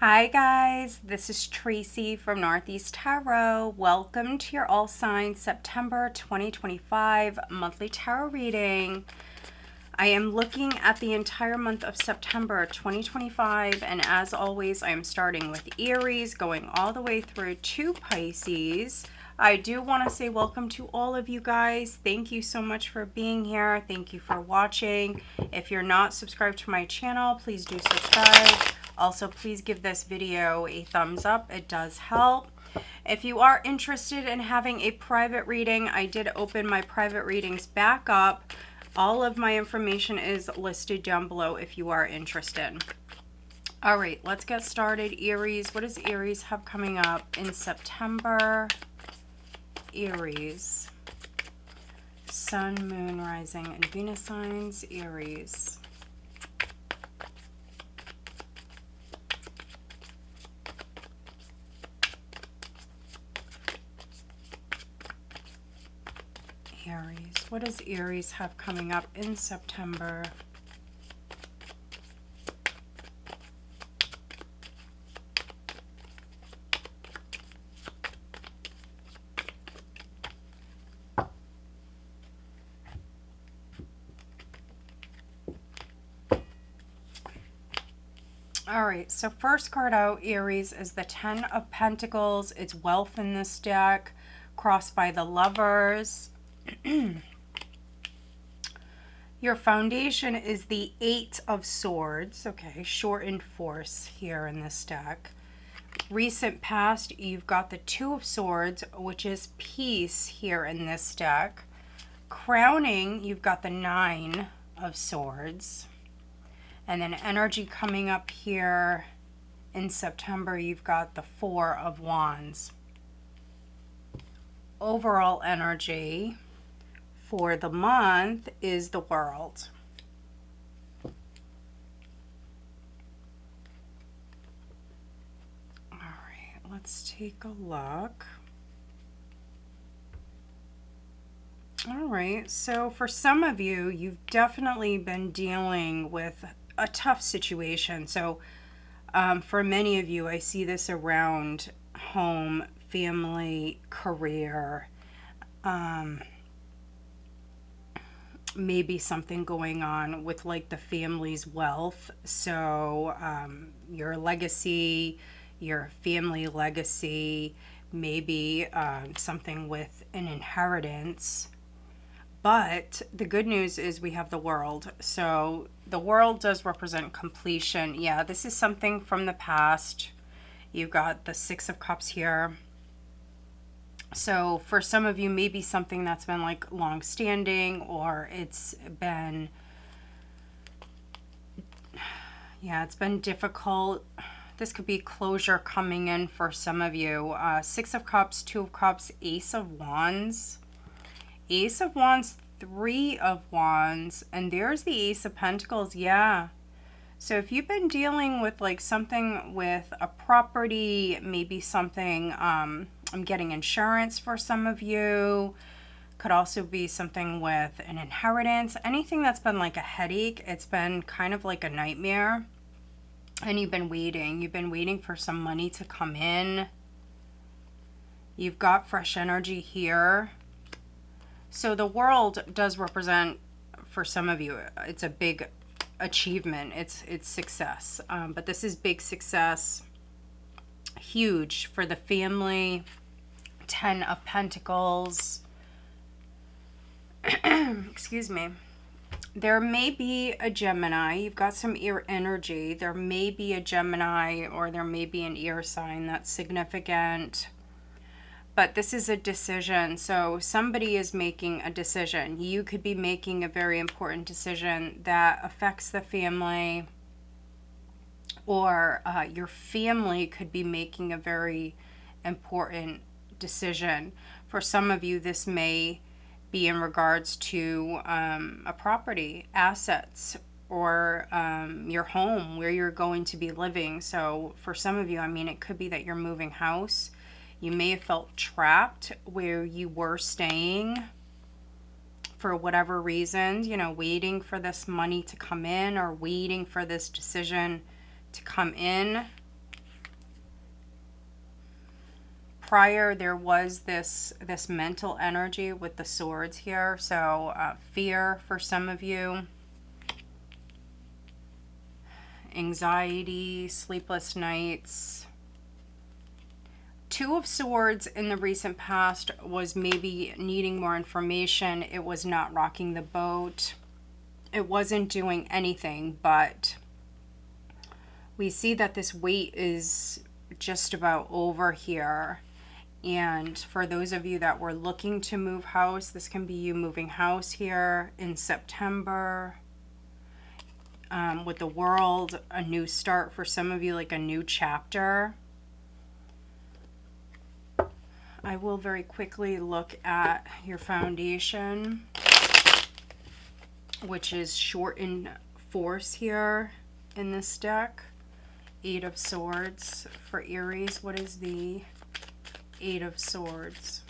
Hi guys, this is Tracy from Northeast Tarot. Welcome to your All Signs September 2025 monthly tarot reading. I am looking at the entire month of September 2025, and as always, I am starting with Aries, going all the way through to Pisces. I do want to say welcome to all of you guys. Thank you so much for being here. Thank you for watching. If you're not subscribed to my channel, please do subscribe. Also, please give this video a thumbs up. It does help. If you are interested in having a private reading, I did open my private readings back up. All of my information is listed down below if you are interested. All right, let's get started. Aries, what does Aries have coming up in September? Aries. Sun, Moon, Rising, and Venus signs. Aries. Aries. What does Aries have coming up in September? All right, so first card out, Aries, is the Ten of Pentacles. It's wealth in this deck, crossed by the Lovers. Your foundation is the Eight of Swords, okay, shortened force here in this deck. Recent past, you've got the Two of Swords, which is peace here in this deck. Crowning, you've got the Nine of Swords. And then energy coming up here in September, you've got the Four of Wands. Overall energy for the month is the World. All right, let's take a look. All right, so for some of you, you've definitely been dealing with a tough situation. So for many of you, I see this around home, family, career, maybe something going on with like the family's wealth. So your legacy, your family legacy, maybe something with an inheritance. But the good news is we have the World. So the World does represent completion. Yeah, this is something from the past. You've got the Six of Cups here. So for some of you, maybe something that's been like long-standing, or it's been, yeah, it's been difficult. This could be closure coming in for some of you. Six of Cups, Two of Cups, Ace of Wands. Ace of Wands, Three of Wands, and there's the Ace of Pentacles. Yeah. So if you've been dealing with like something with a property, maybe something, I'm getting insurance for some of you. Could also be something with an inheritance. Anything that's been like a headache. It's been kind of like a nightmare. And you've been waiting. You've been waiting for some money to come in. You've got fresh energy here. So the World does represent, for some of you, it's a big achievement. It's success. But this is big success. Huge for the family. Ten of Pentacles. Excuse me. There may be a Gemini. You've got some air energy. There may be a Gemini, or there may be an air sign that's significant. But this is a decision. So somebody is making a decision. You could be making a very important decision that affects the family, or your family could be making a very important decision. For some of you, this may be in regards to a property, assets, or your home where you're going to be living. So for some of you, I mean, it could be that you're moving house. You may have felt trapped where you were staying for whatever reason, you know, waiting for this money to come in, or waiting for this decision to come in. prior there was this mental energy with the swords here. So fear for some of you, anxiety, sleepless nights. Two of Swords in the recent past was maybe needing more information. It was not rocking the boat. It wasn't doing anything, but we see that this wait is just about over here. And for those of you that were looking to move house, this can be you moving house here in September. With the World, a new start for some of you, like a new chapter. I will very quickly look at your foundation, which is shortened force here in this deck. 8 of Swords for Aries. What is the 8 of Swords?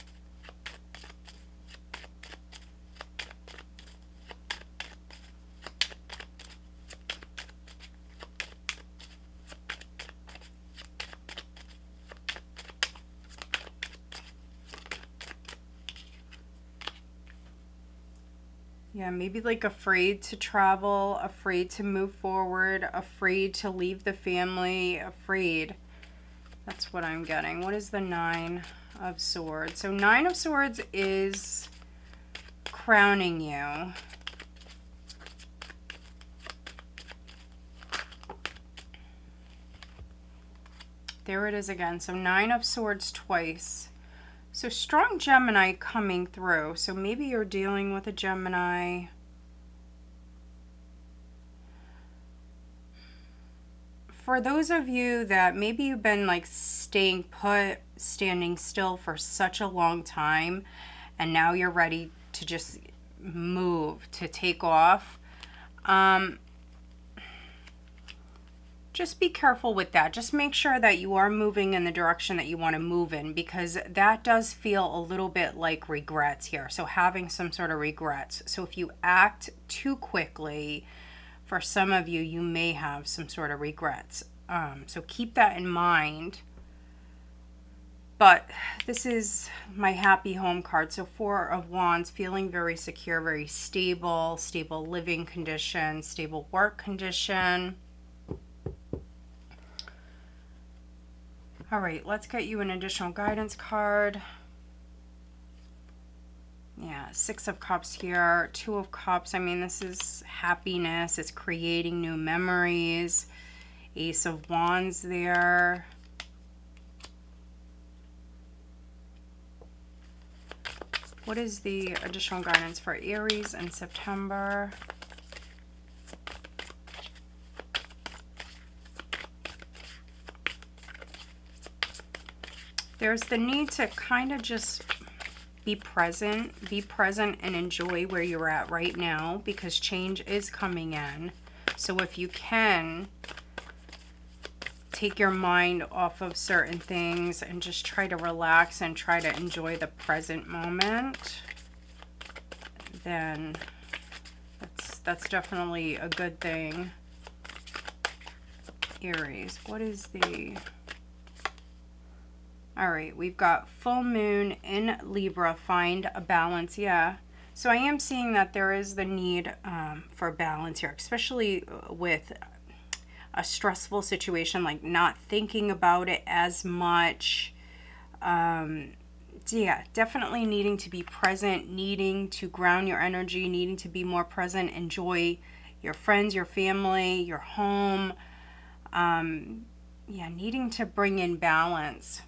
Yeah, maybe like afraid to travel, afraid to move forward, afraid to leave the family, afraid. That's what I'm getting. What is the 9 of Swords? So 9 of Swords is crowning you. There it is again. So 9 of Swords twice. So strong Gemini coming through. So maybe you're dealing with a Gemini. For those of you that maybe you've been like staying put, standing still for such a long time, and now you're ready to just move, to take off. Just be careful with that. Just make sure that you are moving in the direction that you want to move in, because that does feel a little bit like regrets here. So having some sort of regrets. So if you act too quickly, for some of you, you may have some sort of regrets. So keep that in mind. But this is my happy home card. So 4 of Wands, feeling very secure, very stable, stable living condition, stable work condition. All right, let's get you an additional guidance card. Yeah, 6 of Cups here, 2 of Cups. I mean, this is happiness. It's creating new memories. Ace of Wands there. What is the additional guidance for Aries in September? There's the need to kind of just be present and enjoy where you're at right now, because change is coming in. So if you can, take your mind off of certain things and just try to relax and try to enjoy the present moment, then that's definitely a good thing. Aries, what is the... All right, we've got full moon in Libra, find a balance. Yeah, so I am seeing that there is the need for balance here, especially with a stressful situation, like not thinking about it as much. Yeah, definitely needing to be present, needing to ground your energy, needing to be more present, enjoy your friends, your family, your home. Yeah, needing to bring in balance.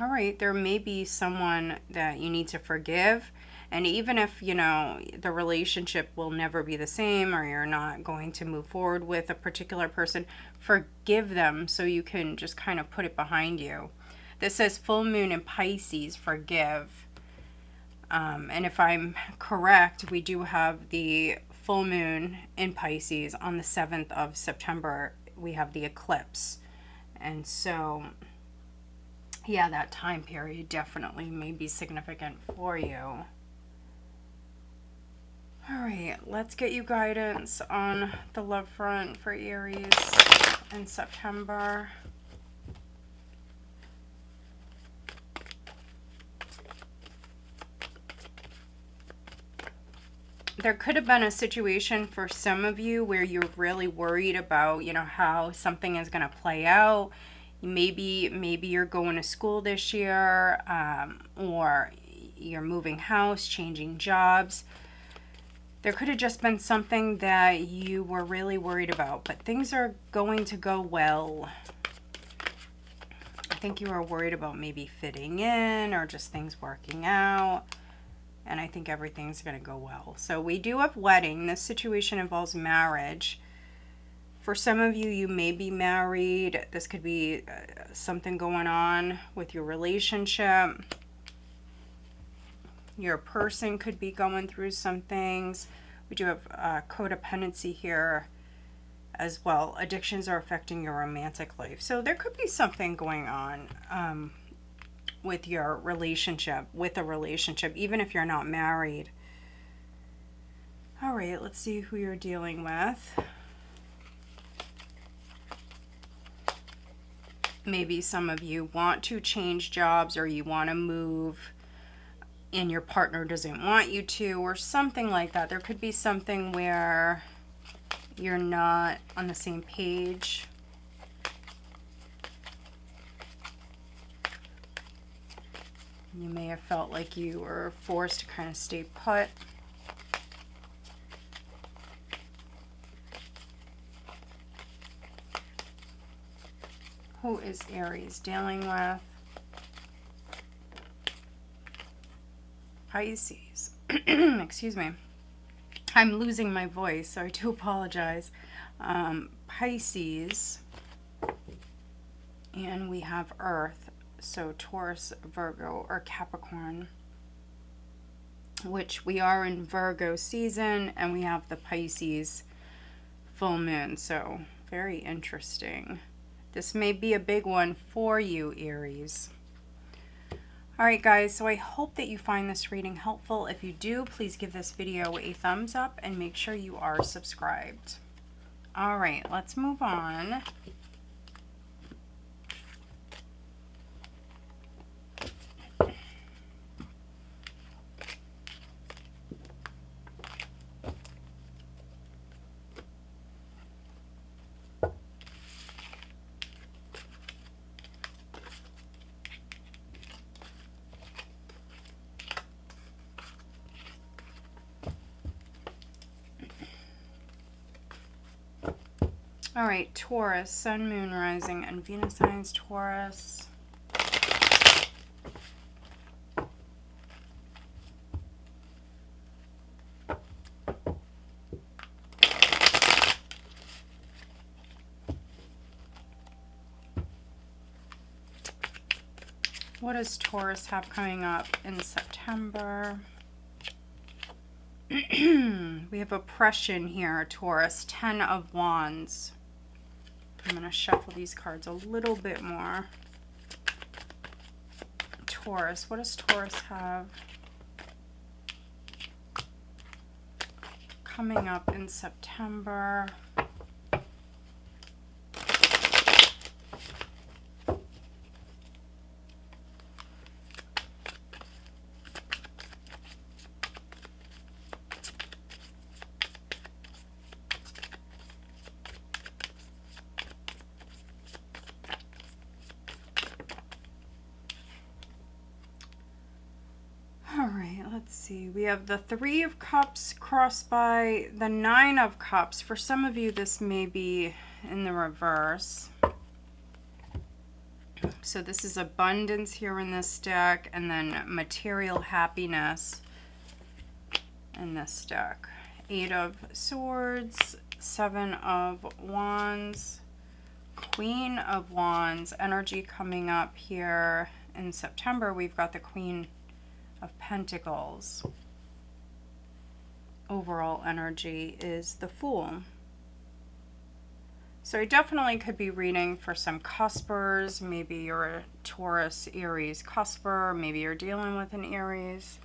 All right, there may be someone that you need to forgive. And even if, you know, the relationship will never be the same, or you're not going to move forward with a particular person, forgive them so you can just kind of put it behind you. This says full moon in Pisces, forgive. And if I'm correct, we do have the full moon in Pisces on the 7th of September. We have the eclipse. And so... yeah, that time period definitely may be significant for you. All right, let's get you guidance on the love front for Aries. in September. There could have been a situation for some of you where you're really worried about, you know, how something is going to play out. Maybe you're going to school this year, or you're moving house, changing jobs. There could have just been something that you were really worried about, but things are going to go well. I think you were worried about maybe fitting in or just things working out. And I think everything's going to go well. So we do have wedding. This situation involves marriage. For some of you, you may be married. This could be something going on with your relationship. Your person could be going through some things. We do have codependency here as well. Addictions are affecting your romantic life. So there could be something going on with your relationship, even if you're not married. All right, let's see who you're dealing with. Maybe some of you want to change jobs, or you want to move and your partner doesn't want you to, or something like that. There could be something where you're not on the same page. You may have felt like you were forced to kind of stay put. Who is Aries dealing with? Pisces. Excuse me. I'm losing my voice, so I do apologize. Pisces. And we have Earth. So Taurus, Virgo, or Capricorn, which we are in Virgo season, and we have the Pisces full moon. So very interesting. This may be a big one for you, Aries. All right, guys, so I hope that you find this reading helpful. If you do, please give this video a thumbs up and make sure you are subscribed. All right, let's move on. All right, Taurus, Sun, Moon, Rising, and Venus signs, Taurus. What does Taurus have coming up in September? We have oppression here, Taurus, 10 of Wands. I'm going to shuffle these cards a little bit more. Taurus, what does Taurus have coming up in September? Let's see, we have the Three of Cups crossed by the Nine of Cups. For some of you, this may be in the reverse. So this is abundance here in this deck, and then material happiness in this deck. Eight of Swords, Seven of Wands, Queen of Wands. Energy coming up here in September. We've got the Queen of Pentacles. Overall energy is the Fool. So I definitely could be reading for some cuspers. Maybe you're a Taurus, Aries cusper. Maybe you're dealing with an Aries.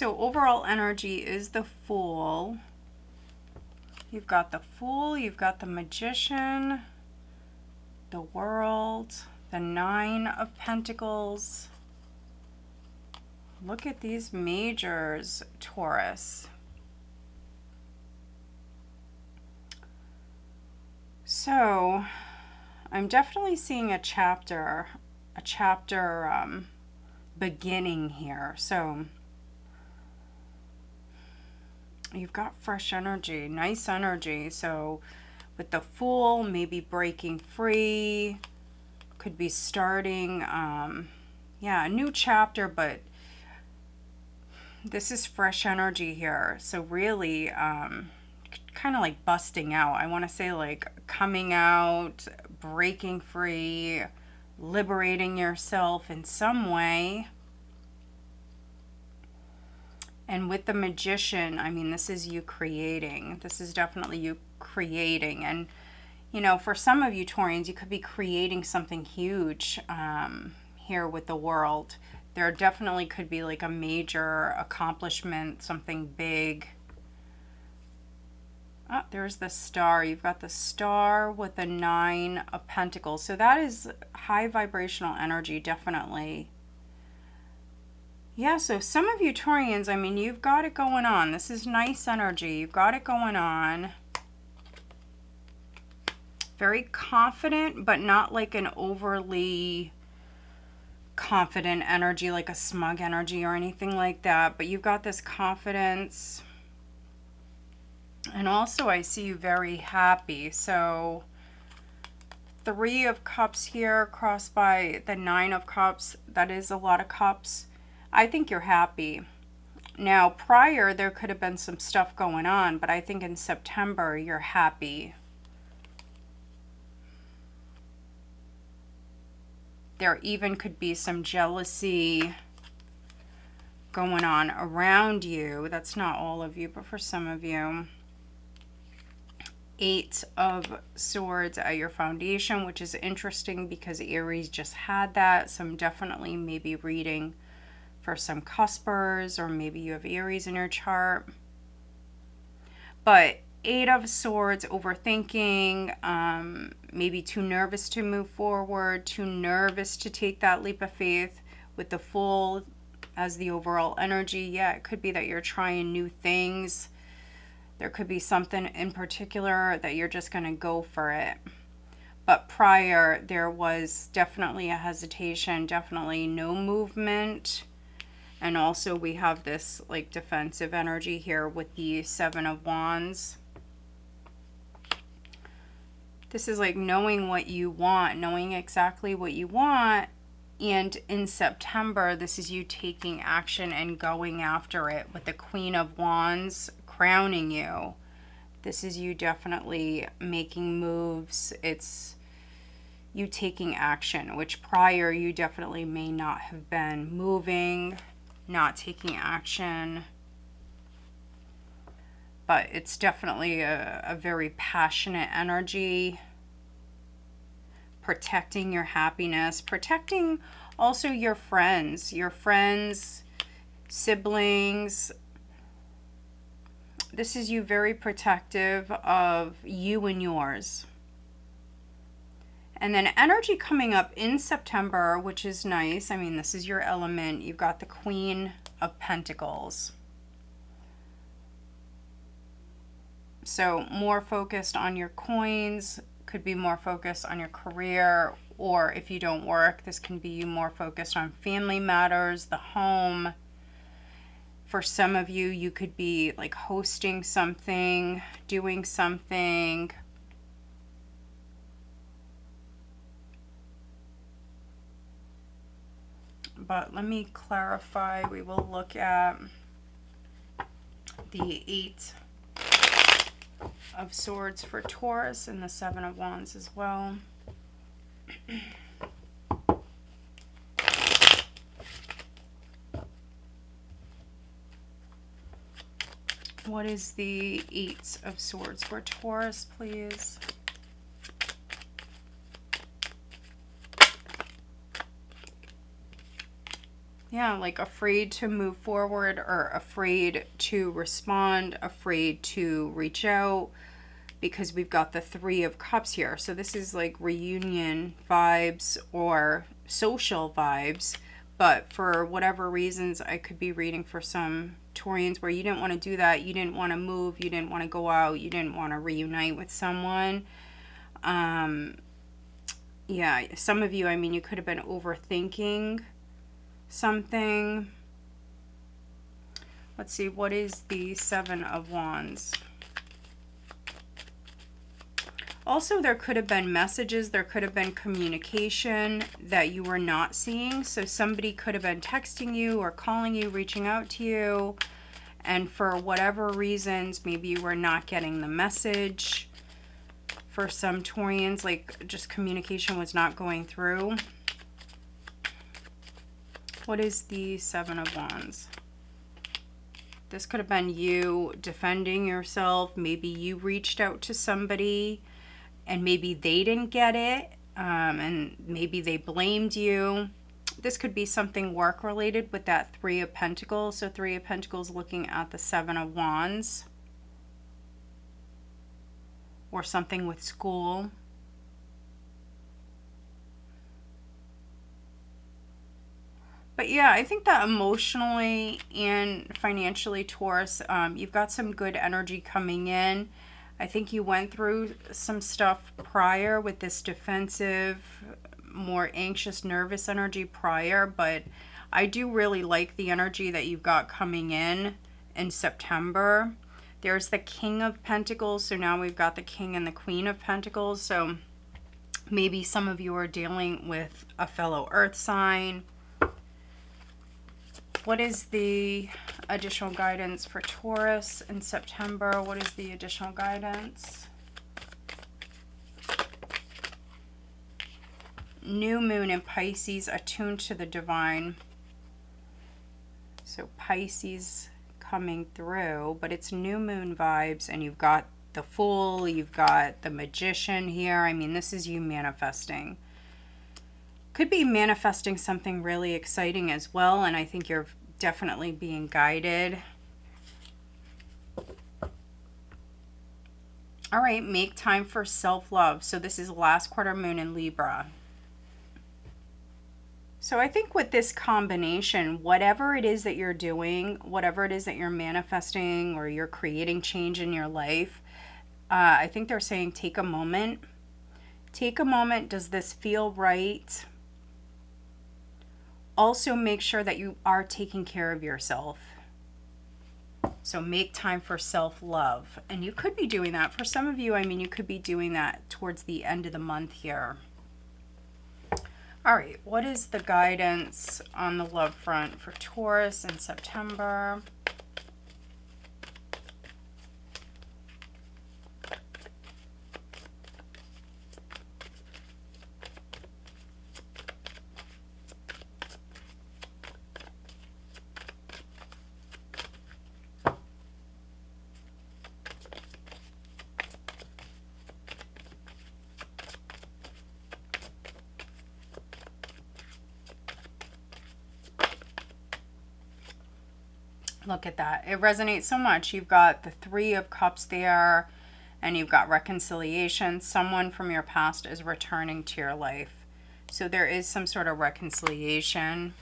So overall energy is the Fool. You've got the Fool, you've got the Magician, the World, the Nine of Pentacles. Look at these majors, Taurus. So I'm definitely seeing a chapter beginning here. So you've got fresh energy, nice energy. So with the Fool, maybe breaking free, could be starting, yeah, a new chapter, but this is fresh energy here. So really, kind of like busting out. I want to say like coming out, breaking free, liberating yourself in some way. And with the Magician, I mean, this is you creating. This is definitely you creating. And, you know, for some of you Taurians, you could be creating something huge here with the World. There definitely could be like a major accomplishment, something big. Oh, there's the Star. You've got the Star with the Nine of Pentacles. So that is high vibrational energy, definitely. Yeah, so some of you Taurians, I mean, you've got it going on. This is nice energy. You've got it going on. Very confident, but not like an overly confident energy, like a smug energy or anything like that. But you've got this confidence. And also I see you very happy. So Three of Cups here crossed by the Nine of Cups. That is a lot of cups. I think you're happy. Now, prior, there could have been some stuff going on, but I think in September, you're happy. There even could be some jealousy going on around you. That's not all of you, but for some of you. Eight of Swords at your foundation, which is interesting because Aries just had that. So I'm definitely maybe reading for some cuspers, or maybe you have Aries in your chart. But Eight of Swords, overthinking, maybe too nervous to move forward, too nervous to take that leap of faith. With the Fool as the overall energy, yeah, it could be that you're trying new things. There could be something in particular that you're just going to go for it. But prior, there was definitely a hesitation, definitely no movement. And also we have this like defensive energy here with the Seven of Wands. This is like knowing what you want, knowing exactly what you want. And in September, this is you taking action and going after it with the Queen of Wands crowning you. This is you definitely making moves. It's you taking action, which prior you definitely may not have been moving, not taking action. But it's definitely a very passionate energy. Protecting your happiness, protecting also your friends, siblings. This is you very protective of you and yours. And then energy coming up in September, which is nice. I mean, this is your element. You've got the Queen of Pentacles. So more focused on your coins, could be more focused on your career, or if you don't work, this can be you more focused on family matters, the home. For some of you, you could be like hosting something, doing something. But let me clarify. We will look at the Eight of Swords for Taurus and the Seven of Wands as well. What is the Eight of Swords for Taurus, please? Yeah, like afraid to move forward or afraid to respond, afraid to reach out, because we've got the Three of Cups here. So this is like reunion vibes or social vibes. But for whatever reasons, I could be reading for some Taurians where you didn't want to do that. You didn't want to move. You didn't want to go out. You didn't want to reunite with someone. Yeah, some of you, I mean, you could have been overthinking something. Let's see, what is the Seven of Wands? Also, there could have been messages, there could have been communication that you were not seeing. So somebody could have been texting you or calling you, reaching out to you. And for whatever reasons, maybe you were not getting the message. For some Taurians, like just communication was not going through. What is the Seven of Wands? This could have been you defending yourself. Maybe you reached out to somebody and maybe they didn't get it, and maybe they blamed you. This could be something work related with that Three of Pentacles. So Three of Pentacles looking at the Seven of Wands. Or something with school. But yeah, I think that emotionally and financially, Taurus, you've got some good energy coming in. I think you went through some stuff prior with this defensive, more anxious, nervous energy prior, but I do really like the energy that you've got coming in September. There's the King of Pentacles, so now we've got the King and the Queen of Pentacles. So maybe some of you are dealing with a fellow earth sign. What is the additional guidance for Taurus in September? What is the additional guidance? New moon in Pisces, attuned to the divine. So Pisces coming through, but it's new moon vibes, and you've got the Fool, you've got the Magician here. I mean, this is you manifesting. Could be manifesting something really exciting as well, and I think you're definitely being guided. All right, make time for self-love. So this is last quarter moon in Libra. So I think with this combination, whatever it is that you're doing, whatever it is that you're manifesting or you're creating change in your life, I think they're saying take a moment. Take a moment. Does this feel right? Also make sure that you are taking care of yourself. So make time for self-love. And you could be doing that. For some of you, I mean, you could be doing that towards the end of the month here. All right, what is the guidance on the love front for Taurus in September? Look at that. It resonates so much. You've got the Three of Cups there, and you've got reconciliation. Someone from your past is returning to your life. So there is some sort of reconciliation.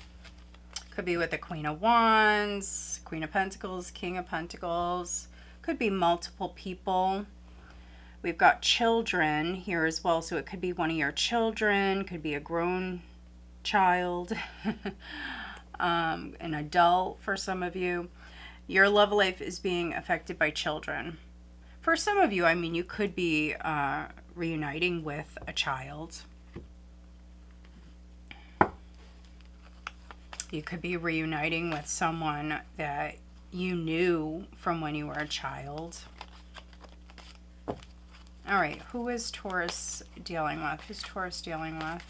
Could be with the Queen of Wands, Queen of Pentacles, King of Pentacles. Could be multiple people. We've got children here as well. So it could be one of your children, could be a grown child, an adult for some of you. Your love life is being affected by children. For some of you, I mean, you could be reuniting with a child. You could be reuniting with someone that you knew from when you were a child. All right, who is Taurus dealing with? Who's Taurus dealing with?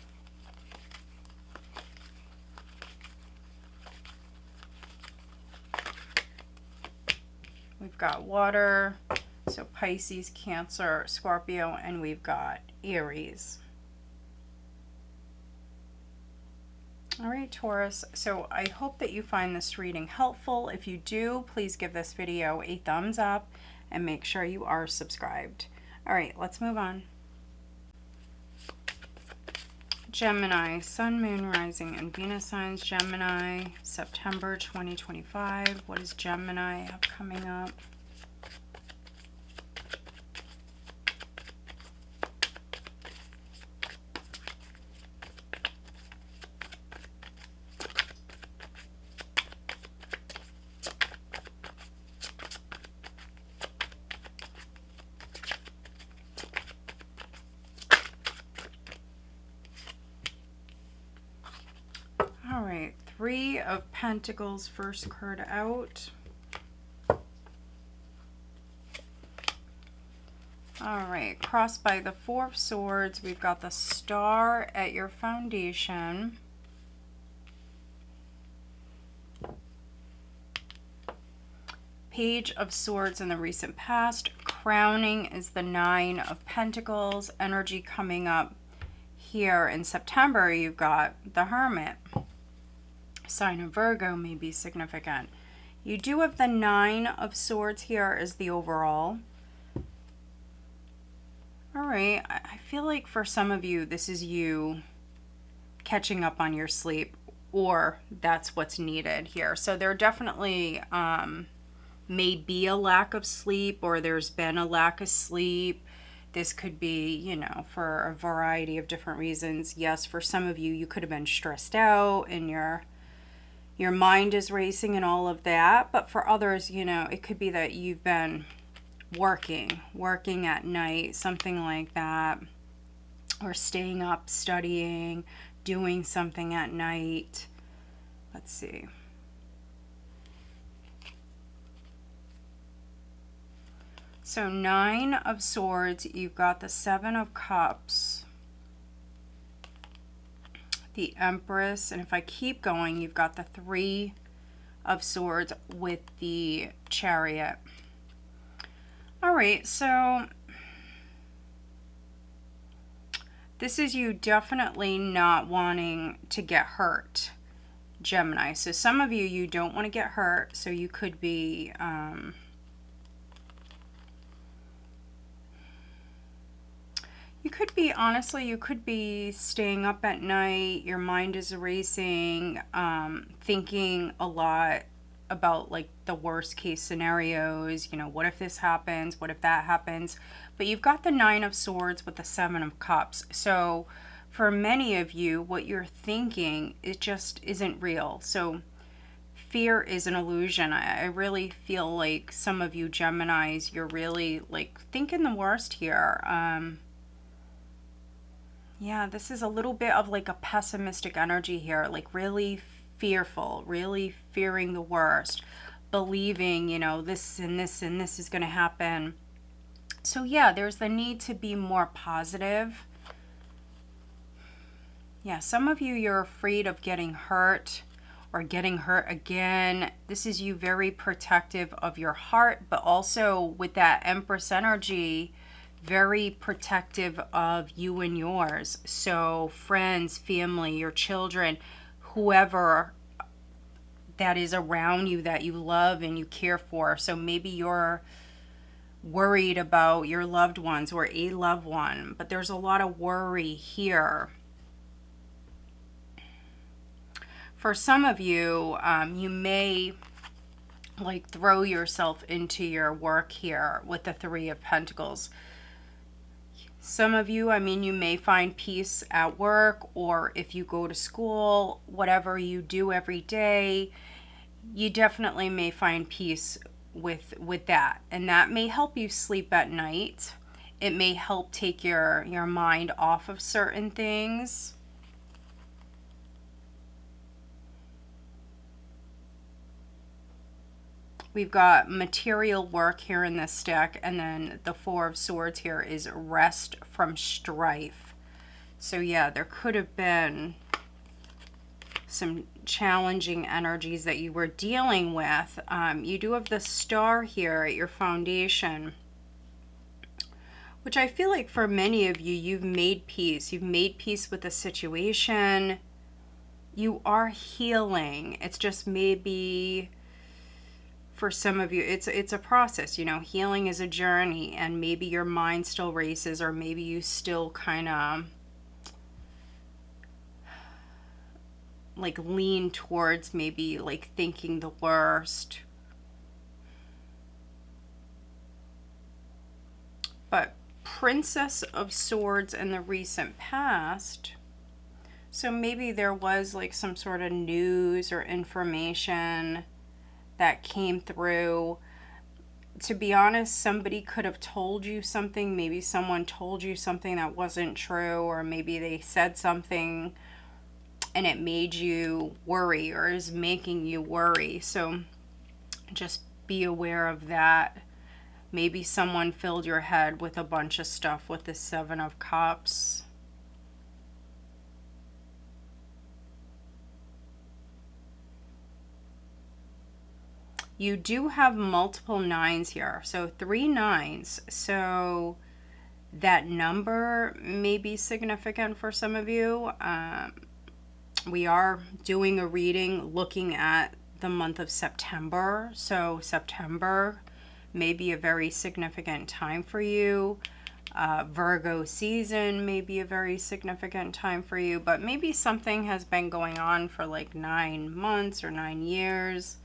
We've got water, so Pisces, Cancer, Scorpio, and we've got Aries. All right, Taurus. So I hope that you find this reading helpful. If you do, please give this video a thumbs up and make sure you are subscribed. All right, let's move on. Gemini, Sun, Moon, Rising, and Venus signs. Gemini, September 2025. What does Gemini have coming up? All right, Three of Pentacles, first card out. All right, crossed by the Four of Swords, we've got the Star at your foundation. Page of Swords in the recent past. Crowning is the Nine of Pentacles. Energy coming up here in September, you've got the Hermit. Sign of Virgo may be significant. You do have the Nine of Swords here as the overall. All right, I feel like for some of you, this is you catching up on your sleep, or that's what's needed here. So there definitely may be a lack of sleep, or there's been a lack of sleep. This could be, you know, for a variety of different reasons. Yes, for some of you, you could have been stressed out and your mind is racing and all of that. But for others, you know, it could be that you've been working at night, something like that, or staying up, studying, doing something at night. Let's see. So Nine of Swords, you've got the Seven of Cups, the Empress, and if I keep going, you've got the Three of Swords with the Chariot. All right, so this is you definitely not wanting to get hurt, Gemini. So some of you, you don't want to get hurt, so you could be honestly, you could be staying up at night, your mind is racing, thinking a lot about like the worst case scenarios, you know, what if this happens, what if that happens? But you've got the Nine of Swords with the Seven of Cups. So for many of you, what you're thinking, it just isn't real. So fear is an illusion. I really feel like some of you Geminis, you're really like thinking the worst here. Yeah, this is a little bit of like a pessimistic energy here, like really fearful, really fearing the worst, believing, you know, this and this and this is going to happen. So yeah, there's the need to be more positive. Yeah, some of you, you're afraid of getting hurt or getting hurt again. This is you very protective of your heart, but also with that Empress energy, very protective of you and yours. So friends, family, your children, whoever that is around you that you love and you care for. So maybe you're worried about your loved ones or a loved one, but there's a lot of worry here. For some of you, you may like throw yourself into your work here with the Three of Pentacles. Some of you, I mean, you may find peace at work, or if you go to school, whatever you do every day, you definitely may find peace with that. And that may help you sleep at night. It may help take your mind off of certain things. We've got material work here in this deck, and then the Four of Swords here is rest from strife. So yeah, there could have been some challenging energies that you were dealing with. You do have the Star here at your foundation, which I feel like for many of you, you've made peace. You've made peace with the situation. you are healing. It's just maybe for some of you, it's a process, you know. Healing is a journey, and maybe your mind still races, or maybe you still kind of like lean towards maybe like thinking the worst. But Princess of Swords in the recent past. So maybe there was like some sort of news or information that came through. To be honest, somebody could have told you something. Maybe someone told you something that wasn't true, or maybe they said something and it made you worry, or is making you worry. So just be aware of that. Maybe someone filled your head with a bunch of stuff with the Seven of Cups. You do have multiple nines here, so 3 nines. So that number may be significant for some of you. We are doing a reading looking at the month of September. So September may be a very significant time for you. Virgo season may be a very significant time for you, but maybe something has been going on for like 9 months or 9 years.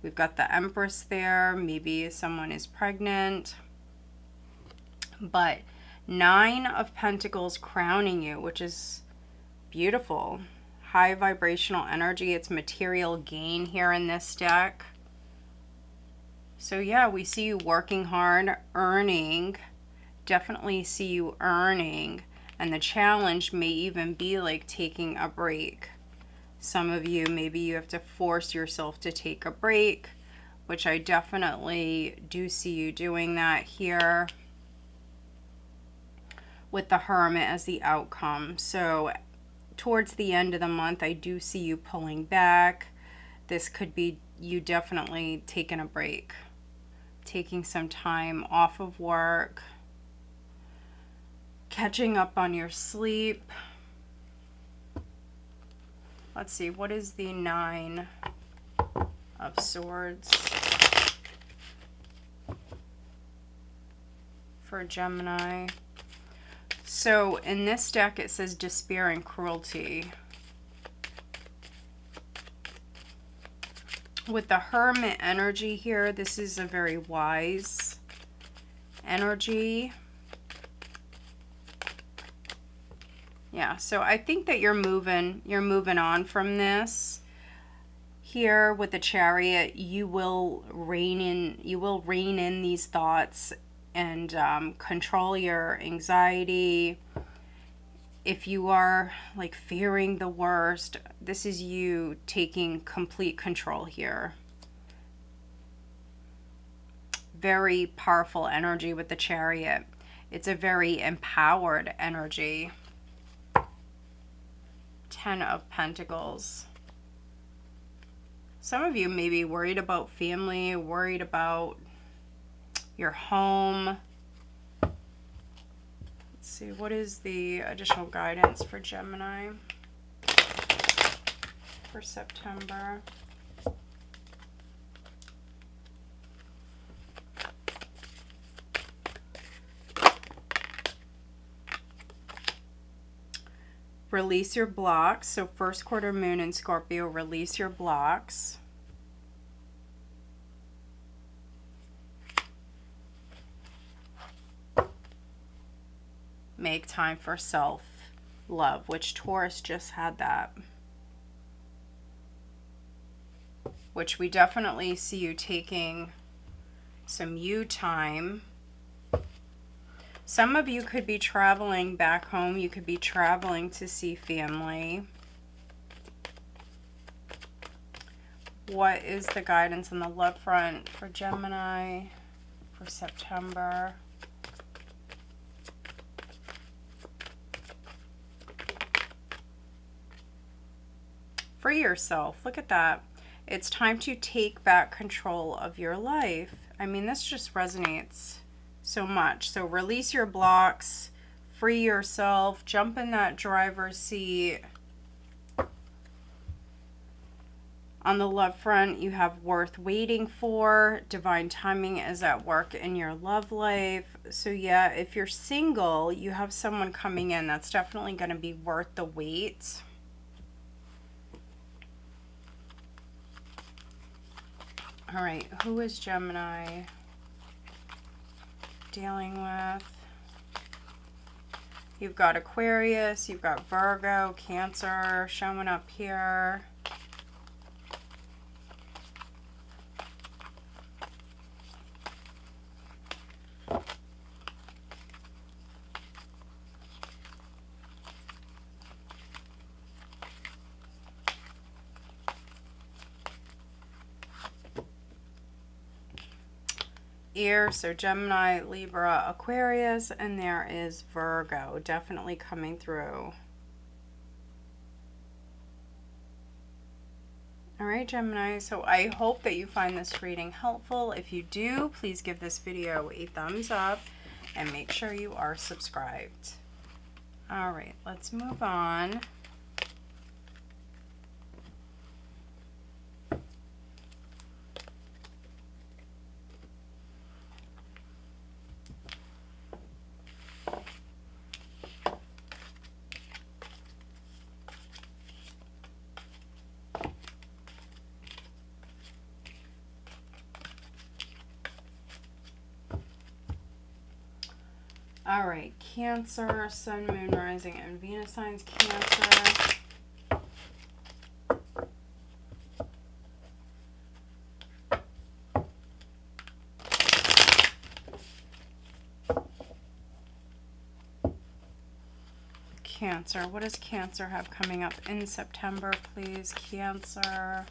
We've got the Empress there. Maybe someone is pregnant. But 9 of Pentacles crowning you, which is beautiful. High vibrational energy. It's material gain here in this deck. So yeah, we see you working hard, earning. Definitely see you earning. And the challenge may even be like taking a break. Some of you, maybe you have to force yourself to take a break, which I definitely do see you doing that here with the Hermit as the outcome. So towards the end of the month, I do see you pulling back. This could be you definitely taking a break, taking some time off of work, catching up on your sleep. Let's see, what is the 9 of Swords for Gemini? So in this deck, it says despair and cruelty. With the Hermit energy here, this is a very wise energy. Yeah, so I think that you're moving on from this. Here with the Chariot, you will rein in these thoughts and control your anxiety. If you are like fearing the worst, this is you taking complete control here. Very powerful energy with the Chariot. It's a very empowered energy. 10 of Pentacles. Some of you may be worried about family, worried about your home. Let's see, what is the additional guidance for Gemini for September? Release your blocks. So first quarter moon in Scorpio, release your blocks. Make time for self-love, which Taurus just had that. Which we definitely see you taking some you time. Some of you could be traveling back home. You could be traveling to see family. What is the guidance on the love front for Gemini for September? Free yourself. Look at that. It's time to take back control of your life. I mean, this just resonates so much. So release your blocks, free yourself, jump in that driver's seat. On the love front, you have worth waiting for. Divine timing is at work in your love life. So yeah, if you're single, you have someone coming in that's definitely going to be worth the wait. All right, who is Gemini dealing with? You've got Aquarius, you've got Virgo, Cancer showing up here. Air, so Gemini, Libra, Aquarius, and there is Virgo definitely coming through. All right, Gemini, so I hope that you find this reading helpful. If you do, please give this video a thumbs up and make sure you are subscribed. All right, let's move on. All right, Cancer, Sun, Moon, Rising, and Venus signs, Cancer. Cancer, what does Cancer have coming up in September, please? Cancer.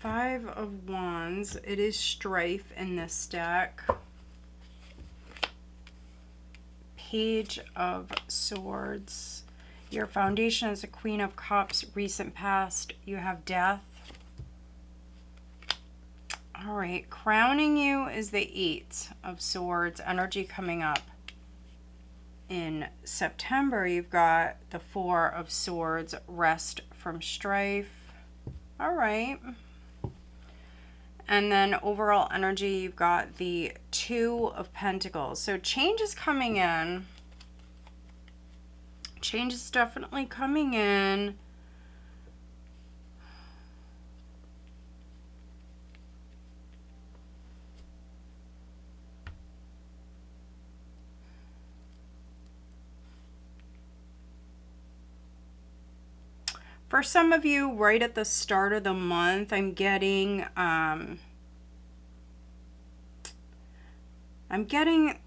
Five of Wands. It is strife in this deck. Page of Swords. Your foundation is a Queen of Cups. Recent past, you have Death. All right, crowning you is the Eight of Swords. Energy coming up. In September, you've got the Four of Swords. Rest from strife. All right. And then overall energy, you've got the Two of Pentacles. So change is coming in. Change is definitely coming in. For some of you, right at the start of the month, I'm getting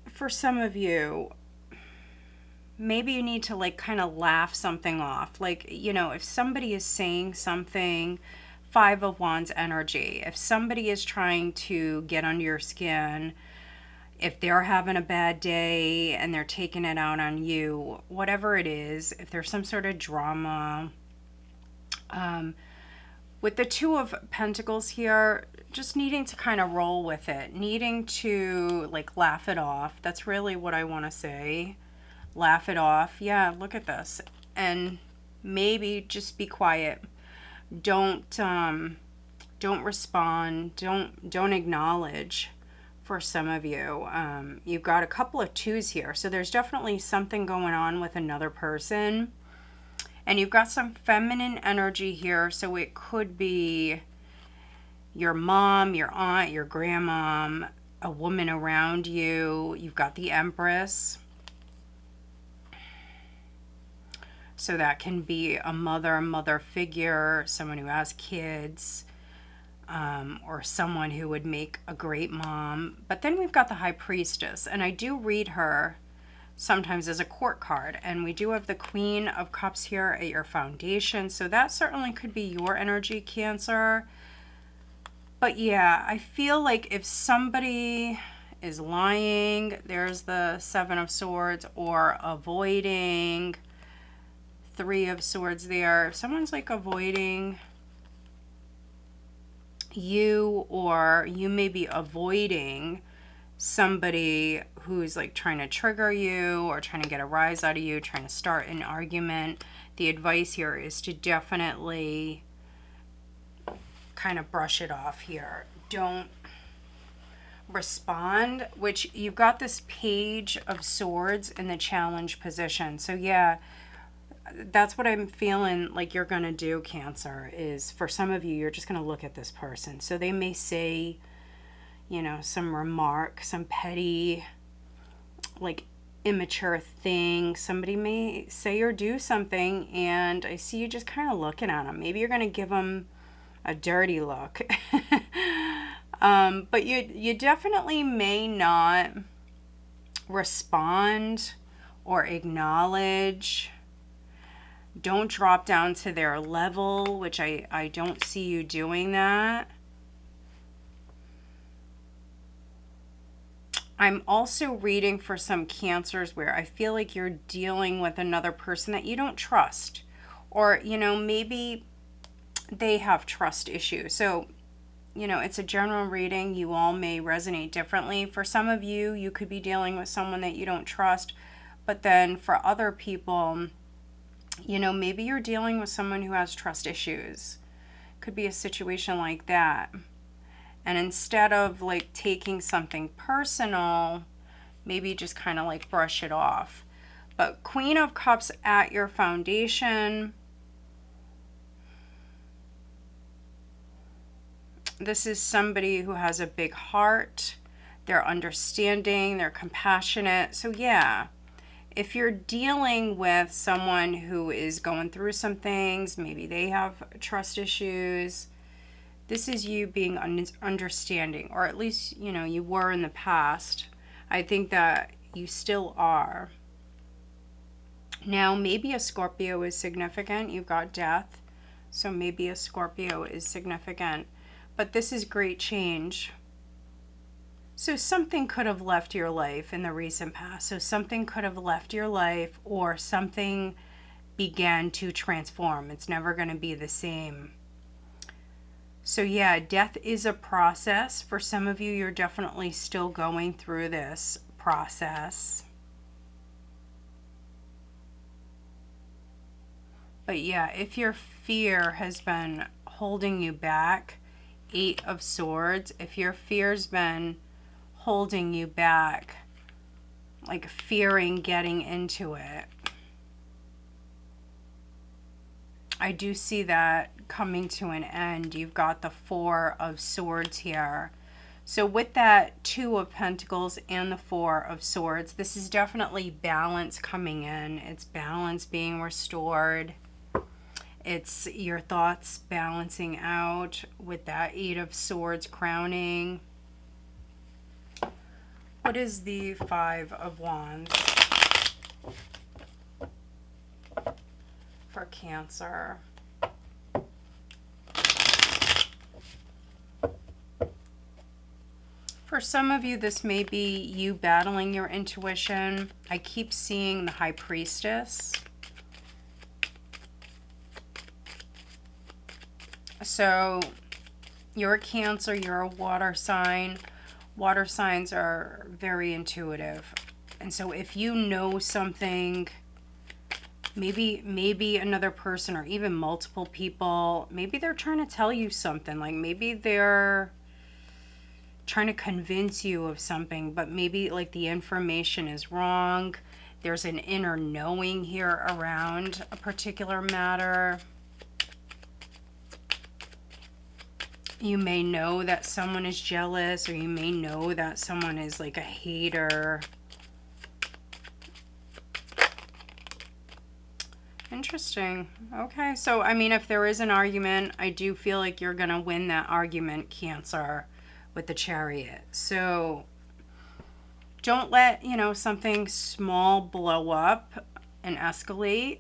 for some of you, maybe you need to like kind of laugh something off. Like, you know, if somebody is saying something, Five of Wands energy, if somebody is trying to get under your skin, if they're having a bad day and they're taking it out on you, whatever it is, if there's some sort of drama, with the Two of Pentacles here, just needing to kind of roll with it, needing to like laugh it off. That's really what I want to say. Laugh it off. Yeah, look at this. And maybe just be quiet. Don't respond. Don't acknowledge. For some of you, you've got a couple of twos here. So there's definitely something going on with another person. And you've got some feminine energy here, so it could be your mom, your aunt, your grandmom, a woman around you. You've got the Empress. So that can be a mother figure, someone who has kids. or someone who would make a great mom. But then we've got the High Priestess, and I do read her sometimes as a court card, and we do have the Queen of Cups here at your foundation, so that certainly could be your energy, Cancer. But yeah, I feel like if somebody is lying, there's the Seven of Swords, or avoiding, Three of Swords there. If someone's like avoiding you, or you may be avoiding somebody who's like trying to trigger you or trying to get a rise out of you, trying to start an argument, the advice here is to definitely kind of brush it off here. Don't respond, which you've got this Page of Swords in the challenge position. So yeah, that's what I'm feeling like you're going to do, Cancer, is for some of you, you're just going to look at this person. So they may say, you know, some remark, some petty, like immature thing. Somebody may say or do something, and I see you just kind of looking at them. Maybe you're going to give them a dirty look. But you definitely may not respond or acknowledge. Don't drop down to their level, which I don't see you doing that. I'm also reading for some Cancers where I feel like you're dealing with another person that you don't trust. Or, you know, maybe they have trust issues. So, you know, it's a general reading. You all may resonate differently. For some of you, you could be dealing with someone that you don't trust. But then for other people, you know, maybe you're dealing with someone who has trust issues. Could be a situation like that. And instead of like taking something personal, maybe just kind of like brush it off. But Queen of Cups at your foundation. This is somebody who has a big heart. They're understanding, they're compassionate. So yeah, if you're dealing with someone who is going through some things, maybe they have trust issues, this is you being understanding, or at least, you know, you were in the past. I think that you still are. Now, maybe a Scorpio is significant. You've got death, so maybe a Scorpio is significant. But this is great change. So something could have left your life in the recent past. So something could have left your life, or something began to transform. It's never going to be the same. So yeah, death is a process. For some of you, you're definitely still going through this process. But yeah, if your fear has been holding you back, Eight of Swords, if your fear's been holding you back, like fearing getting into it, I do see that coming to an end. You've got the Four of Swords here. So with that Two of Pentacles and the Four of Swords, this is definitely balance coming in. It's balance being restored. It's your thoughts balancing out with that Eight of Swords crowning. What is the Five of Wands for Cancer? For some of you, this may be you battling your intuition. I keep seeing the High Priestess. So you're a Cancer, you're a water sign. Water signs are very intuitive. And so if you know something, maybe another person, or even multiple people, maybe they're trying to tell you something. Like maybe they're trying to convince you of something, but maybe like the information is wrong. There's an inner knowing here around a particular matter. You may know that someone is jealous, or you may know that someone is like a hater. Interesting. Okay, so I mean, if there is an argument, I do feel like you're going to win that argument, Cancer, with the Chariot. So don't let, you know, something small blow up and escalate.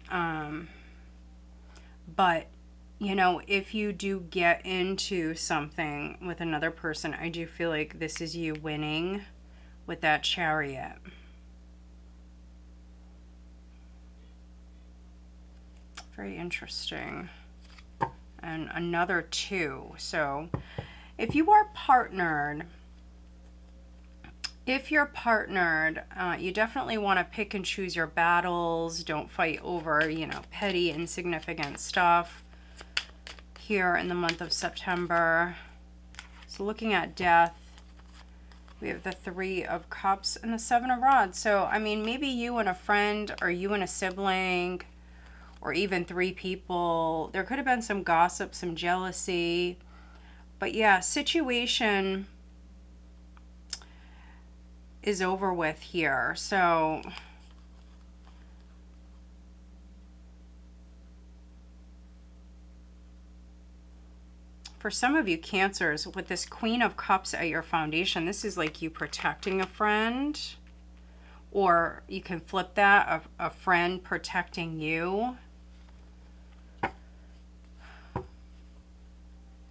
But, you know, if you do get into something with another person, I do feel like this is you winning with that Chariot. Very interesting. And another 2. So if you are partnered, you definitely want to pick and choose your battles. Don't fight over, you know, petty, insignificant stuff here in the month of September. So looking at death, we have the 3 of Cups and the 7 of Rods. So, I mean, maybe you and a friend, or you and a sibling, or even 3 people. There could have been some gossip, some jealousy. But yeah, situation is over with here. So for some of you Cancers, with this Queen of Cups at your foundation, this is like you protecting a friend. Or you can flip that, a friend protecting you.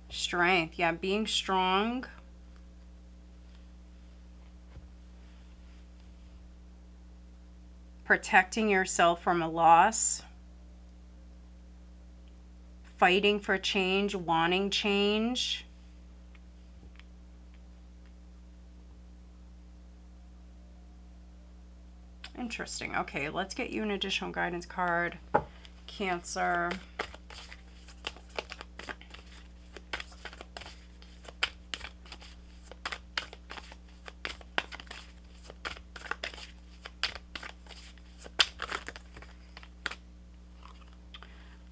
Strength, yeah, being strong. Protecting yourself from a loss. Fighting for change, wanting change. Interesting. Okay, let's get you an additional guidance card, Cancer.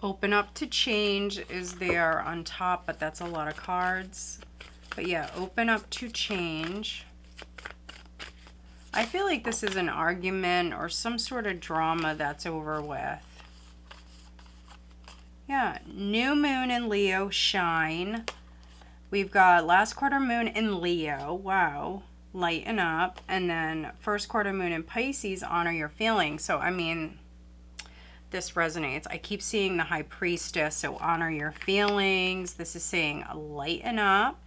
Open up to change is there on top, but that's a lot of cards. But yeah, open up to change. I feel like this is an argument or some sort of drama that's over with. Yeah, new moon in Leo, shine. We've got last quarter moon in Leo, wow, lighten up. And then first quarter moon in Pisces, honor your feelings. So, I mean, this resonates. I keep seeing the High Priestess, so honor your feelings. This is saying lighten up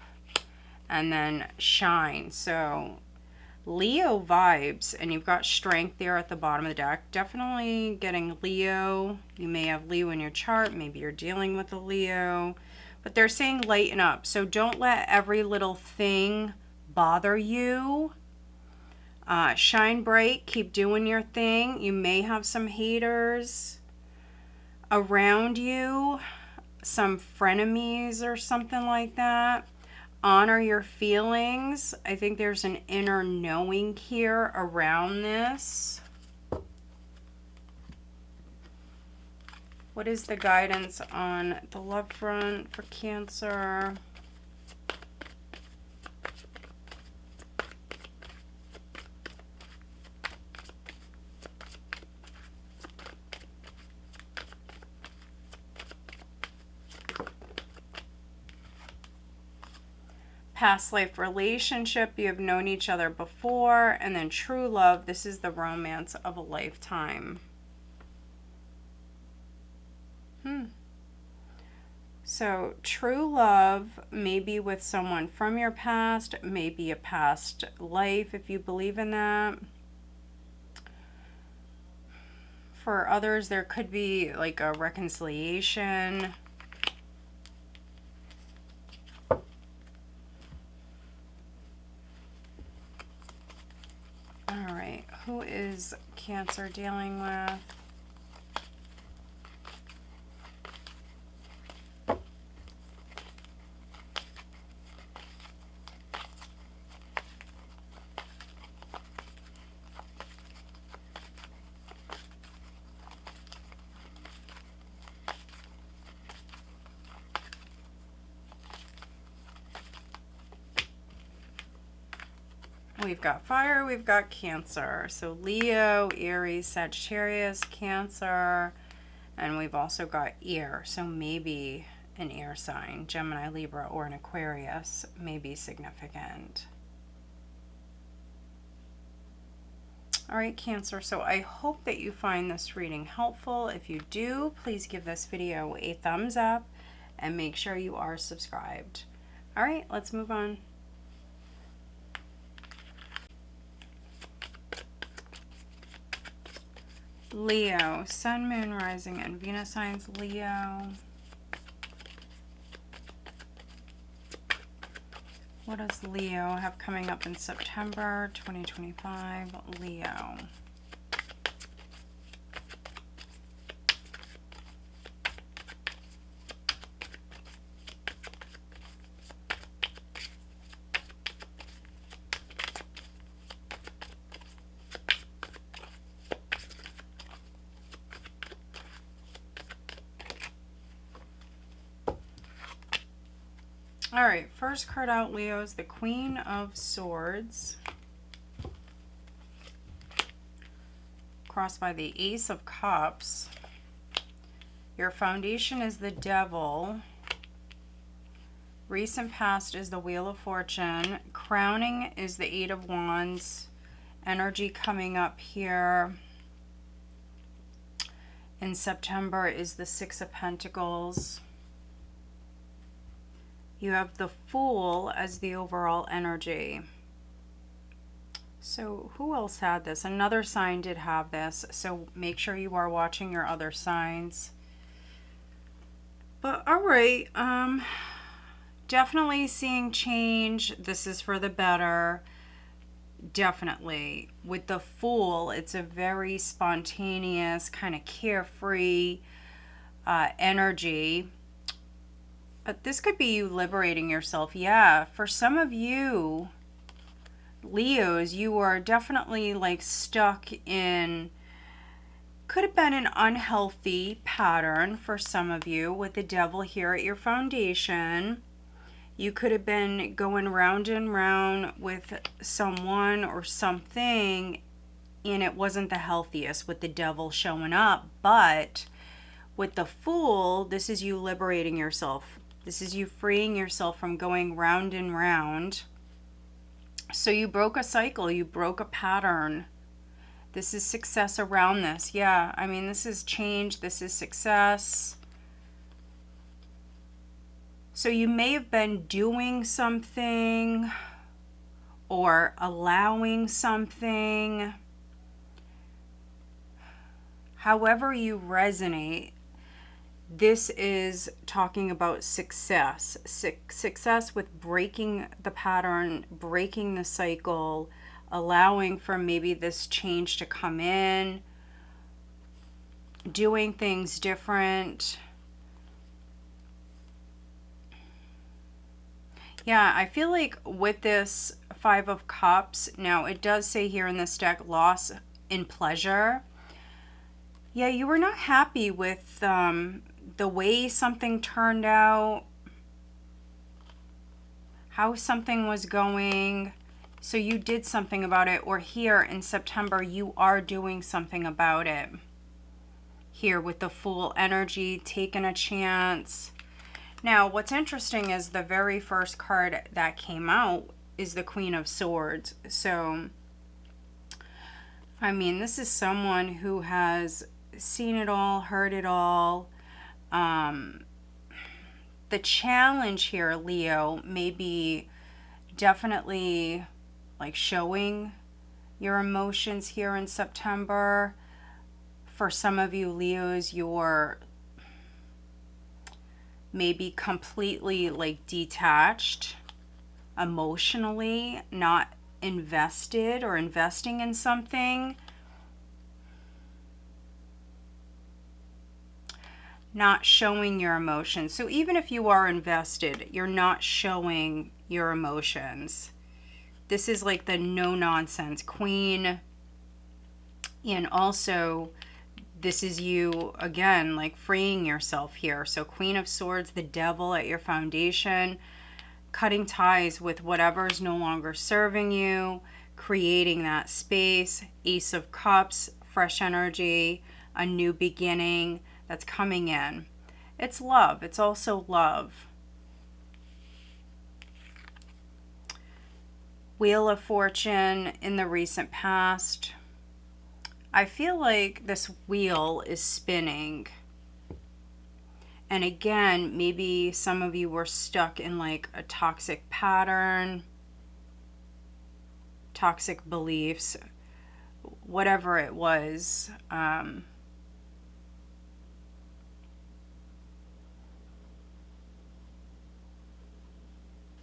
and then shine. So Leo vibes, and you've got strength there at the bottom of the deck. Definitely getting Leo. You may have Leo in your chart. Maybe you're dealing with a Leo. But they're saying lighten up. So don't let every little thing bother you. Shine bright. Keep doing your thing. You may have some haters around you, some frenemies or something like that. Honor your feelings. I think there's an inner knowing here around this. What is the guidance on the love front for Cancer? Past life relationship, you have known each other before, and then true love, this is the romance of a lifetime. So true love may be with someone from your past, maybe a past life if you believe in that. For others, there could be like a reconciliation. All right, who is Cancer dealing with? We've got fire, we've got Cancer. So Leo, Aries, Sagittarius, Cancer, And we've also got air, so maybe an air sign, Gemini, Libra, or an Aquarius may be significant. All right, Cancer, so I hope that you find this reading helpful. If you do, please give this video a thumbs up and make sure you are subscribed. All right, let's move on. Leo, Sun, Moon, Rising, and Venus signs. Leo. What does Leo have coming up in September 2025? Leo. All right, first card out, Leo, is the Queen of Swords, crossed by the Ace of Cups. Your foundation is the Devil. Recent past is the Wheel of Fortune. Crowning is the Eight of Wands. Energy coming up here in September is the Six of Pentacles. You have the Fool as the overall energy. So who else had this? Another sign did have this. So make sure you are watching your other signs. But all right, definitely seeing change. This is for the better. Definitely. With the Fool, it's a very spontaneous, kind of carefree energy. But this could be you liberating yourself. Yeah, for some of you, Leos, you are definitely like stuck in, could have been an unhealthy pattern for some of you with the Devil here at your foundation. You could have been going round and round with someone or something, and it wasn't the healthiest with the Devil showing up. But with the Fool, this is you liberating yourself. This is you freeing yourself from going round and round. So you broke a cycle, you broke a pattern. This is success around this. Yeah, I mean, this is change, this is success. So you may have been doing something or allowing something. However you resonate, this is talking about success. Success with breaking the pattern, breaking the cycle, allowing for maybe this change to come in, doing things different. Yeah, I feel like with this Five of Cups, now it does say here in this deck, loss in pleasure. Yeah, you were not happy with the way something turned out, how something was going. So you did something about it, or here in September, you are doing something about it. Here with the Fool energy, taking a chance. Now, what's interesting is the very first card that came out is the Queen of Swords. So, I mean, this is someone who has seen it all, heard it all. The challenge here, Leo, may be definitely like showing your emotions here in September. For some of you Leos, you're maybe completely like detached emotionally, not invested or investing in something. Not showing your emotions. So even if you are invested, you're not showing your emotions. This is like the no nonsense queen. And also this is you again, like freeing yourself here. So Queen of Swords, the Devil at your foundation, cutting ties with whatever's no longer serving you, creating that space. Ace of Cups, fresh energy, a new beginning. that's coming in. It's love. It's also love. Wheel of Fortune in the recent past. I feel like this wheel is spinning. And again, maybe some of you were stuck in like a toxic pattern, toxic beliefs, whatever it was.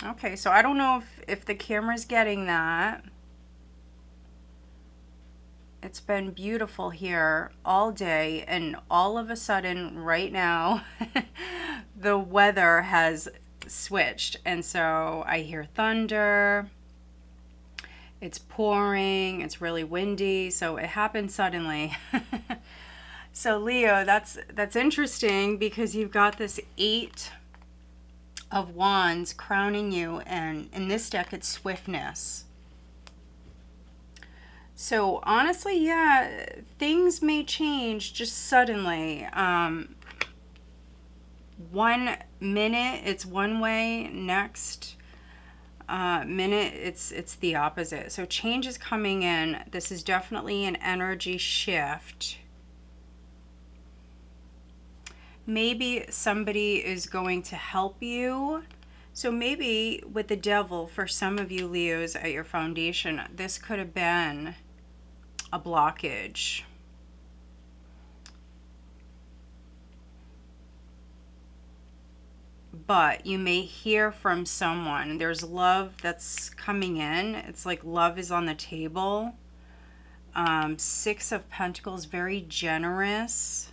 Okay, so I don't know if the camera's getting that. It's been beautiful here all day, and all of a sudden right now the weather has switched, and so I hear thunder, it's pouring, it's really windy, so it happened suddenly. So Leo, that's interesting because you've got this 8 of Wands crowning you, and in this deck it's swiftness. So honestly, yeah, things may change just suddenly. 1 minute it's one way, next minute it's the opposite. So change is coming in. This is definitely an energy shift. Maybe somebody is going to help you. So maybe with the Devil, for some of you Leos at your foundation, this could have been a blockage. But you may hear from someone. There's love that's coming in. It's like love is on the table. 6 of Pentacles, very generous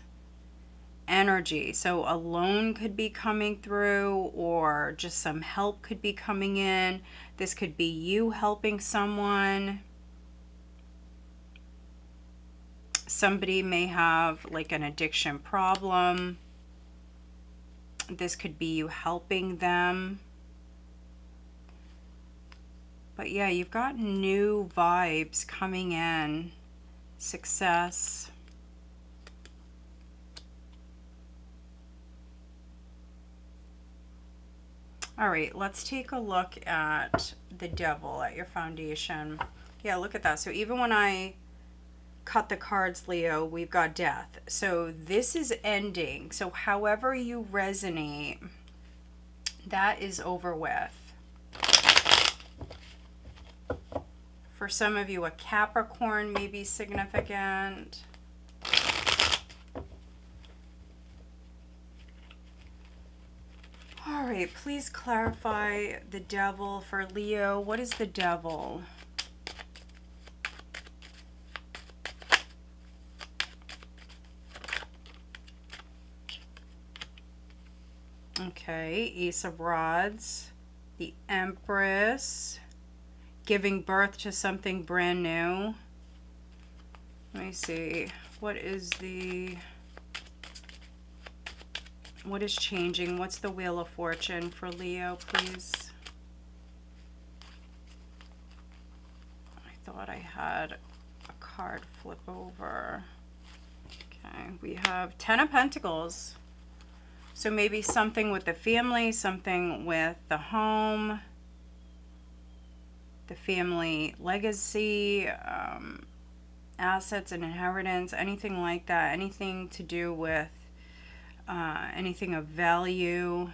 energy. So a loan could be coming through, or just some help could be coming in. This could be you helping someone. Somebody may have like an addiction problem. This could be you helping them. But yeah, you've got new vibes coming in. Success. All right, let's take a look at the Devil at your foundation. Yeah, look at that. So even when I cut the cards, Leo, we've got death. So this is ending. So however you resonate, that is over with. For some of you, a Capricorn may be significant. All right, please clarify the Devil for Leo. What is the Devil? Okay, Ace of Rods, the Empress, giving birth to something brand new. Let me see. What is changing? What's the Wheel of Fortune for Leo, please? I thought I had a card flip over. Okay, we have 10 of Pentacles. So maybe something with the family, something with the home, the family legacy, assets and inheritance, anything like that, anything to do with anything of value.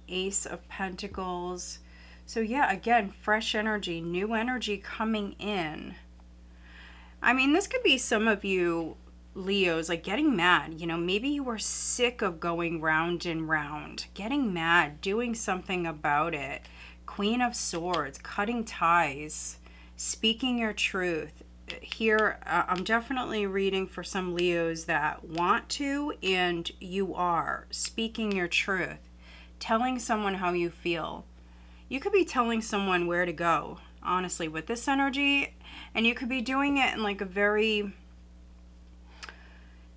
Ace of Pentacles. So yeah, again, fresh energy, new energy coming in. I mean, this could be some of you Leos, like getting mad. You know, maybe you were sick of going round and round, getting mad, doing something about it. Queen of Swords, cutting ties, speaking your truth. Here, I'm definitely reading for some Leos that want to, and you are speaking your truth, telling someone how you feel. You could be telling someone where to go, honestly, with this energy, and you could be doing it in like a very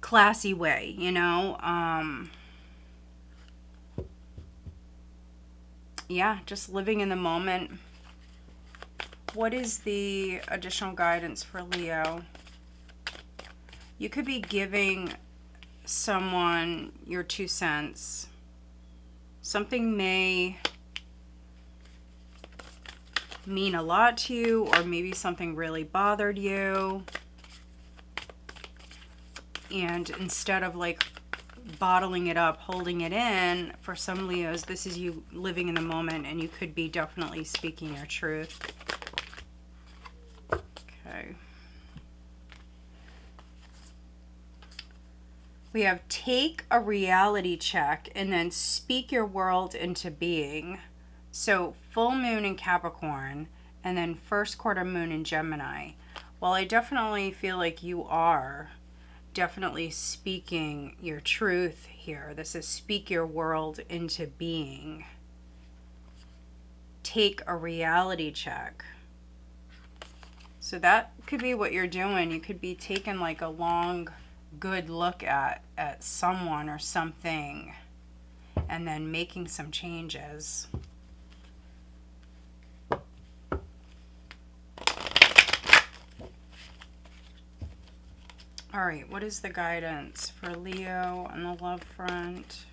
classy way, you know. Yeah, just living in the moment. What is the additional guidance for Leo? You could be giving someone your 2 cents. Something may mean a lot to you, or maybe something really bothered you. And instead of like bottling it up, holding it in, for some Leos, this is you living in the moment, and you could be definitely speaking your truth. Okay. We have take a reality check and then speak your world into being. So full moon in Capricorn and then first quarter moon in Gemini. Well, I definitely feel like you are definitely speaking your truth here. This is speak your world into being. Take a reality check. So that could be what you're doing. You could be taking like a long, good look at someone or something and then making some changes. All right, what is the guidance for Leo on the love front?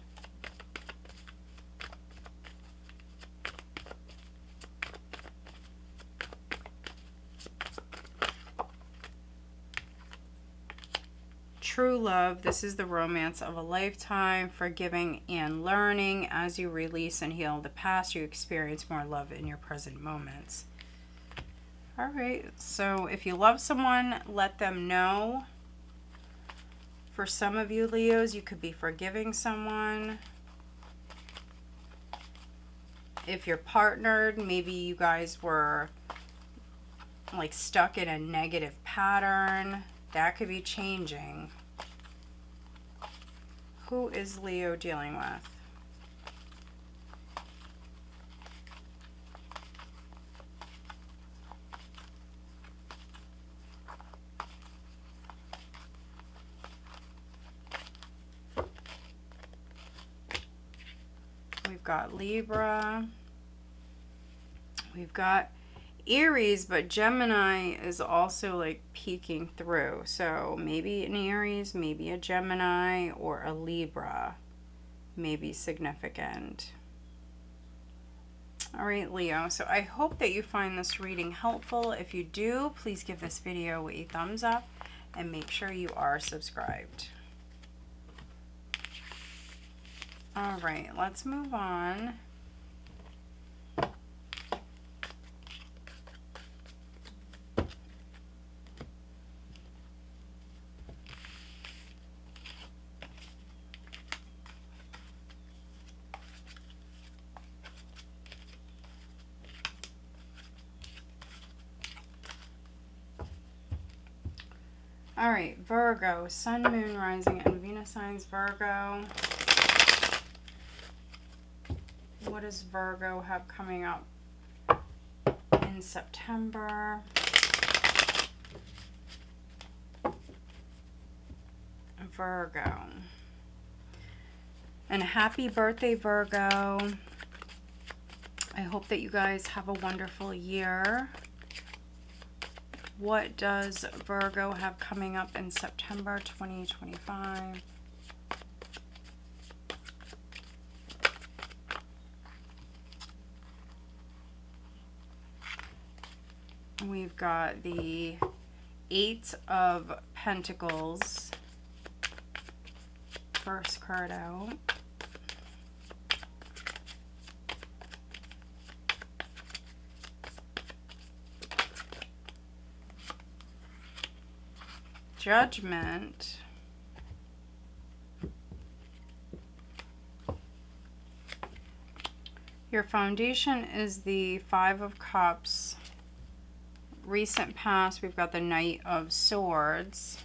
True love, this is the romance of a lifetime, forgiving and learning. As you release and heal the past, you experience more love in your present moments. All right, so if you love someone, let them know. For some of you Leos, you could be forgiving someone. If you're partnered, maybe you guys were like stuck in a negative pattern. That could be changing. Who is Leo dealing with? We've got Libra. We've got Aries, but Gemini is also like peeking through. So maybe an Aries, maybe a Gemini, or a Libra may be significant. All right, Leo. So I hope that you find this reading helpful. If you do, please give this video a thumbs up and make sure you are subscribed. All right, let's move on. All right, Virgo, Sun, Moon, Rising, and Venus signs. Virgo. What does Virgo have coming up in September? Virgo. And happy birthday, Virgo. I hope that you guys have a wonderful year. What does Virgo have coming up in September 2025? We've got the Eight of Pentacles. First card out. Judgment. Your foundation is the Five of Cups. Recent past, we've got the Knight of Swords.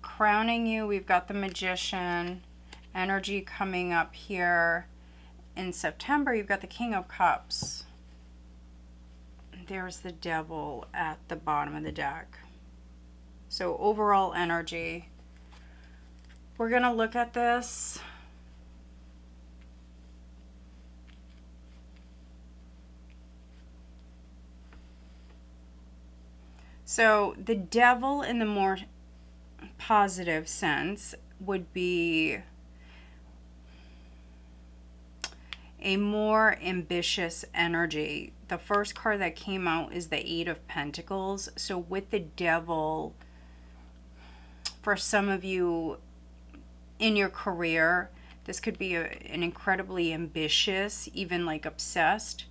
Crowning you, we've got the Magician. Energy coming up here. In September, you've got the King of Cups. There's the Devil at the bottom of the deck. So overall energy. We're going to look at this. So the Devil in the positive sense would be a more ambitious energy. The first card that came out is the Eight of Pentacles. So with the Devil, for some of you in your career, this could be an incredibly ambitious, even like obsessed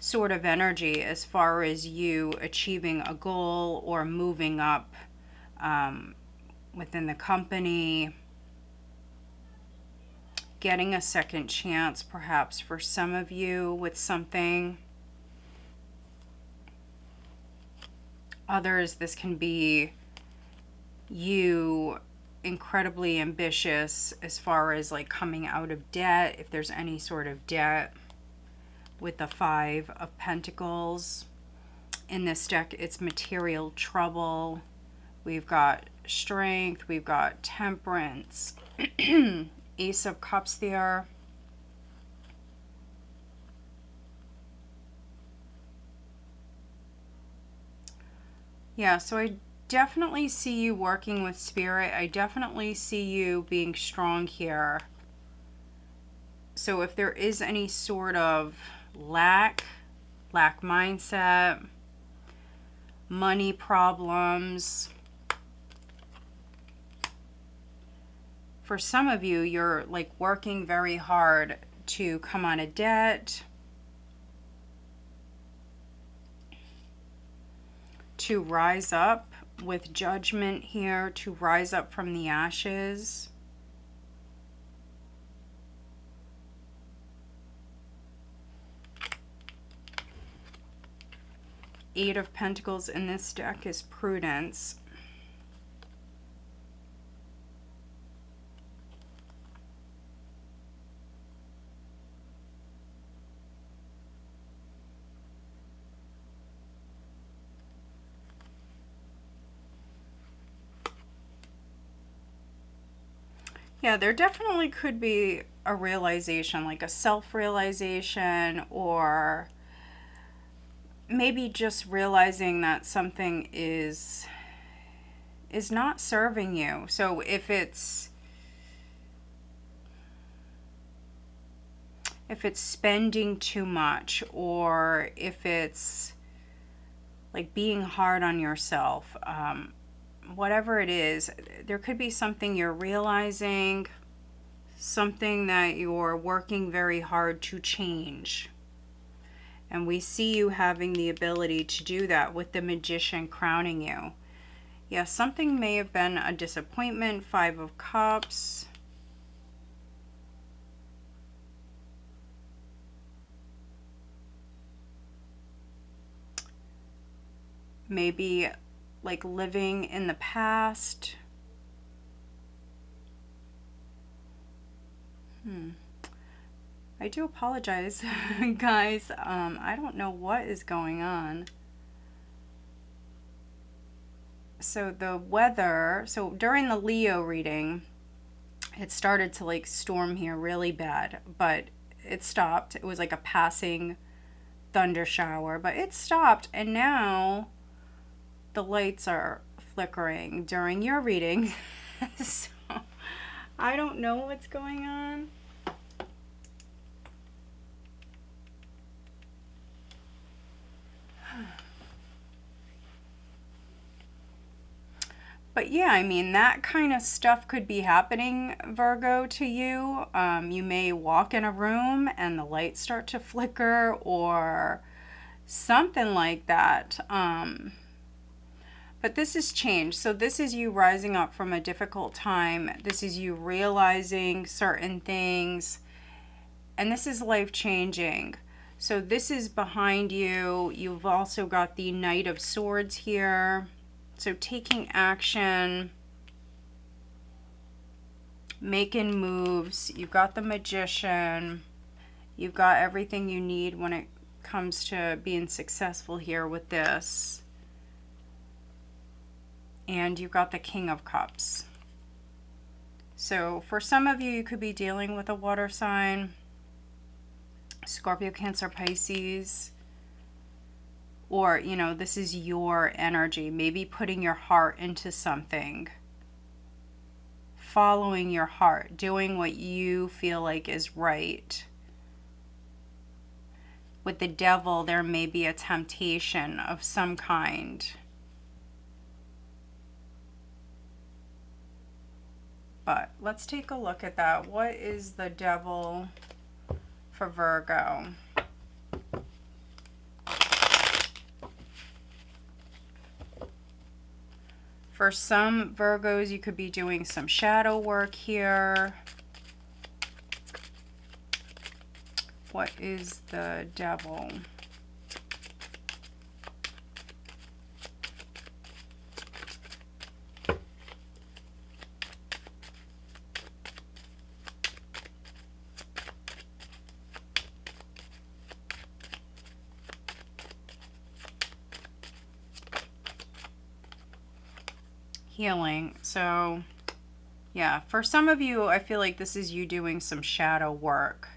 sort of energy as far as you achieving a goal or moving up within the company, getting a second chance perhaps for some of you with something. Others, this can be you incredibly ambitious as far as like coming out of debt, if there's any sort of debt. With the Five of Pentacles in this deck, it's material trouble. We've got strength, we've got temperance, Ace of Cups there. Yeah, so I definitely see you working with spirit. I definitely see you being strong here. So if there is any sort of lack mindset, money problems, for some of you, you're like working very hard to come out of debt, to rise up with Judgment here, to rise up from the ashes. Eight of Pentacles in this deck is Prudence. Yeah, there definitely could be a realization, like a self-realization, or maybe just realizing that something is not serving you. So if it's spending too much, or if it's like being hard on yourself, whatever it is, there could be something you're realizing, something that you're working very hard to change. And we see you having the ability to do that with the Magician crowning you. Yeah, something may have been a disappointment. Five of Cups. Maybe like living in the past. I do apologize, guys. I don't know what is going on. So the weather, so during the Leo reading, it started to like storm here really bad, but it stopped. It was like a passing thunder shower, but it stopped, and now the lights are flickering during your reading. So I don't know what's going on. But yeah, I mean, that kind of stuff could be happening, Virgo, to you. You may walk in a room and the lights start to flicker or something like that. But this is change. So this is you rising up from a difficult time. This is you realizing certain things. And this is life-changing. So this is behind you. You've also got the Knight of Swords here. So taking action, making moves. You've got the Magician. You've got everything you need when it comes to being successful here with this. And you've got the King of Cups. So for some of you, you could be dealing with a water sign. Scorpio, Cancer, Pisces. Or, you know, this is your energy. Maybe putting your heart into something. following your heart, doing what you feel like is right. With the Devil, there may be a temptation of some kind. But let's take a look at that. What is the Devil for Virgo? For some Virgos, you could be doing some shadow work here. What is the Devil? Healing. So yeah, for some of you, I feel like this is you doing some shadow work.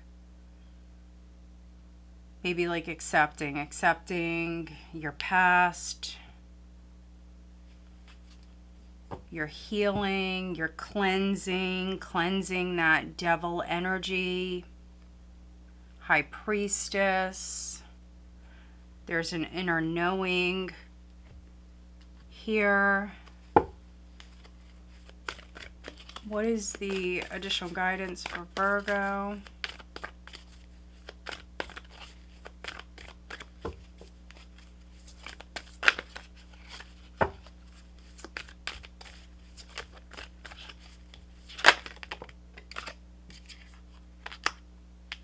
Maybe like accepting your past, your healing, your cleansing that devil energy. High Priestess. There's an inner knowing here. What is the additional guidance for Virgo?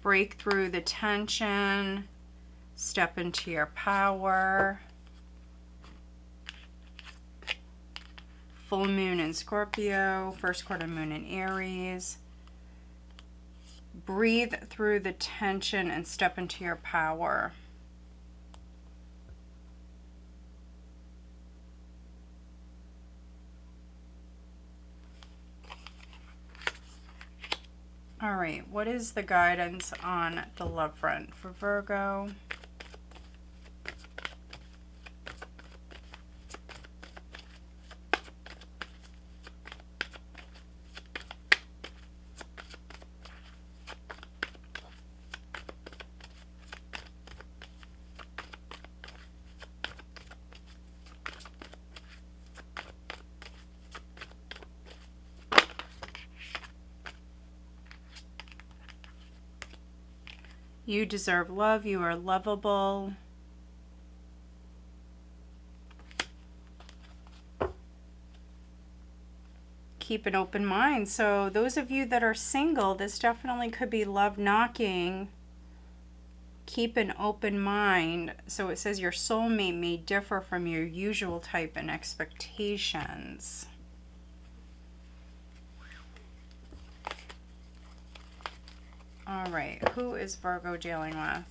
Break through the tension. Step into your power. Full moon in Scorpio, first quarter moon in Aries. Breathe through the tension and step into your power. All right, what is the guidance on the love front for Virgo? You deserve love. You are lovable. Keep an open mind. So those of you that are single, this definitely could be love knocking. Keep an open mind. So it says your soulmate may differ from your usual type and expectations. All right, who is Virgo dealing with?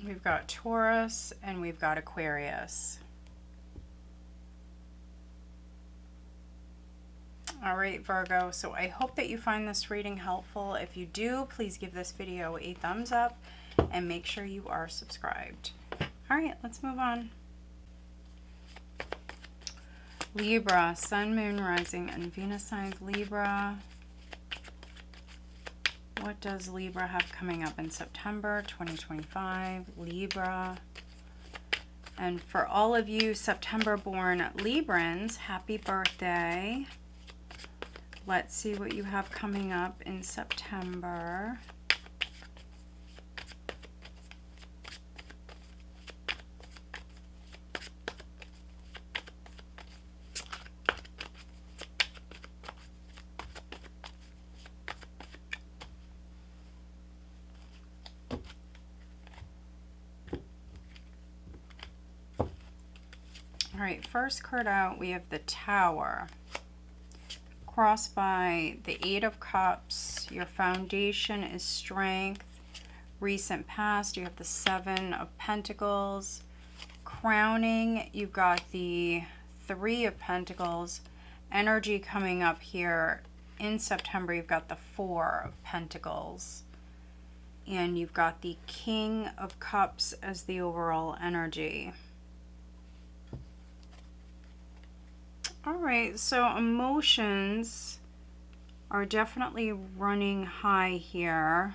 We've got Taurus and we've got Aquarius. All right, Virgo, so I hope that you find this reading helpful. If you do, please give this video a thumbs up and make sure you are subscribed. All right, let's move on. Libra, Sun, Moon, Rising, and Venus signs Libra. What does Libra have coming up in September 2025? Libra. And for all of you September-born Librans, happy birthday. Let's see what you have coming up in September. All right, first card out, we have the Tower. Crossed by the Eight of Cups. Your foundation is strength. recent past, you have the Seven of Pentacles. Crowning, you've got the Three of Pentacles. Energy coming up here in September, you've got the Four of Pentacles. And you've got the King of Cups as the overall energy. All right, so emotions are definitely running high here.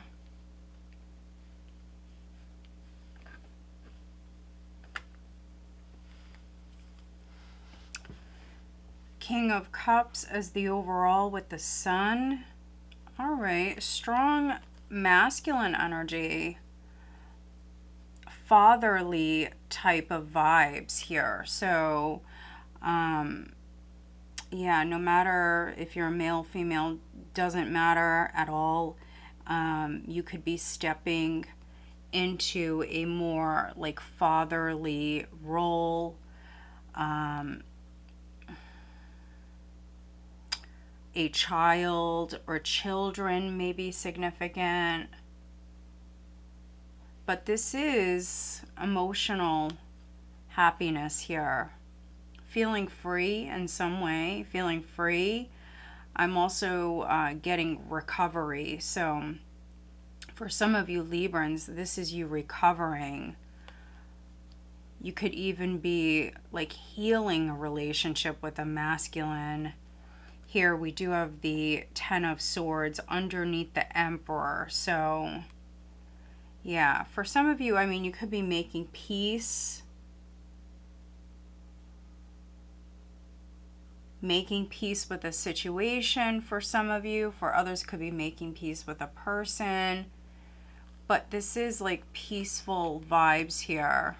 King of Cups as the overall with the Sun. All right, strong masculine energy, fatherly type of vibes here. So yeah, no matter if you're a male, female, doesn't matter at all. You could be stepping into a more like fatherly role. A child or children may be significant. But this is emotional happiness here. Feeling free in some way, feeling free. I'm also getting recovery. So for some of you Librans, this is you recovering. You could even be like healing a relationship with a masculine. Here we do have the Ten of Swords underneath the Emperor. So yeah, for some of you, I mean, you could be making peace. Making peace with a situation for some of you. For others, could be making peace with a person. But this is like peaceful vibes here.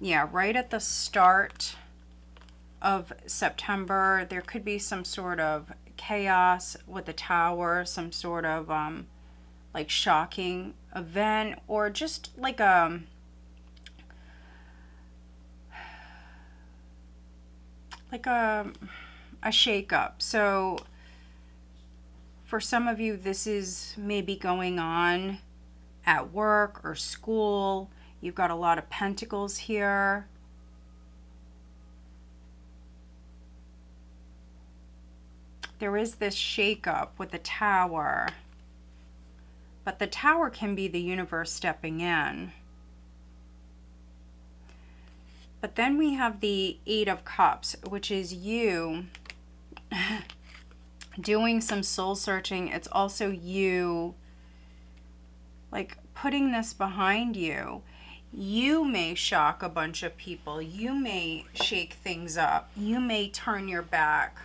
Yeah, right at the start of September, there could be some sort of chaos with the Tower, some sort of like shocking event, or just like a shake-up. So for some of you, this is maybe going on at work or school. You've got a lot of pentacles here. There is this shake-up with the Tower. But the Tower can be the universe stepping in. But then we have the Eight of Cups, which is you doing some soul searching. It's also you like putting this behind you. You may shock a bunch of people. You may shake things up. You may turn your back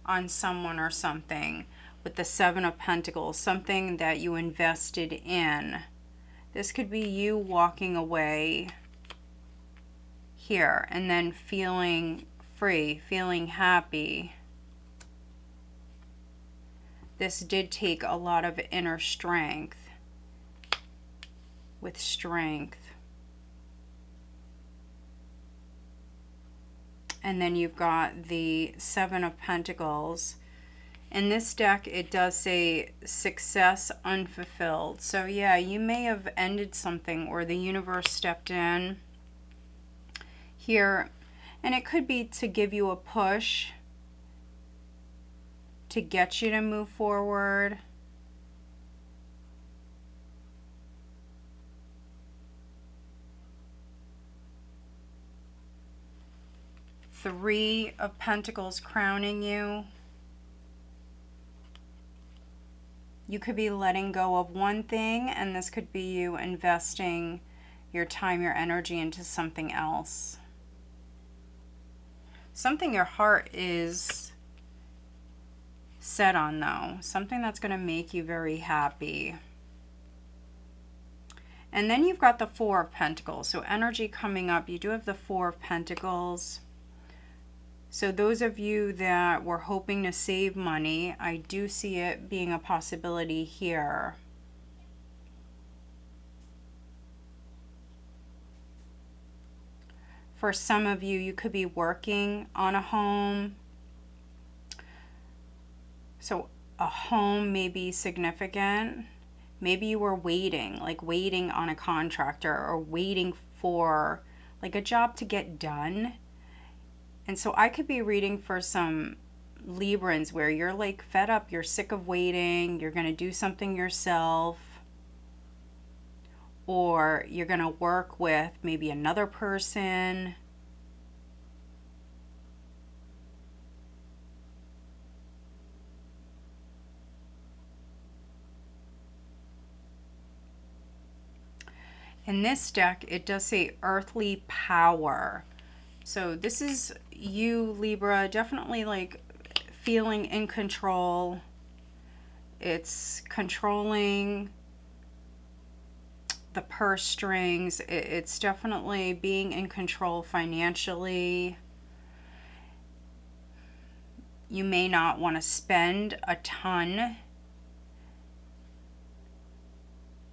on someone or something with the Seven of Pentacles, something that you invested in. This could be you walking away here and then feeling free, feeling happy. This did take a lot of inner strength. With strength. And then you've got the Seven of Pentacles. In this deck, it does say success unfulfilled. So yeah, you may have ended something or the universe stepped in here. And it could be to give you a push, to get you to move forward. Three of Pentacles crowning you. You could be letting go of one thing, and this could be you investing your time, your energy into something else. Something your heart is set on, though. Something that's going to make you very happy. And then you've got the Four of Pentacles. So energy coming up. You do have the Four of Pentacles. So those of you that were hoping to save money, I do see it being a possibility here. For some of you, you could be working on a home. So a home may be significant. Maybe you were waiting, like waiting on a contractor or waiting for like a job to get done. And so I could be reading for some Librans where you're like fed up, you're sick of waiting, you're going to do something yourself, or you're going to work with maybe another person. In this deck, it does say earthly power. So this is you, Libra, definitely like feeling in control. It's controlling the purse strings. It's definitely being in control financially. You may not want to spend a ton.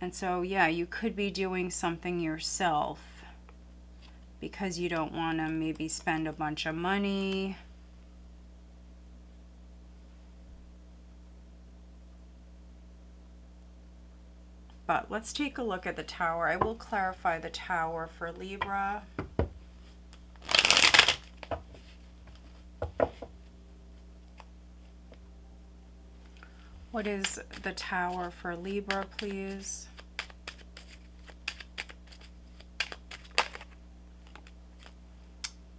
And so, yeah, you could be doing something yourself because you don't want to maybe spend a bunch of money. But let's take a look at the Tower. I will clarify the Tower for Libra. What is the Tower for Libra, please?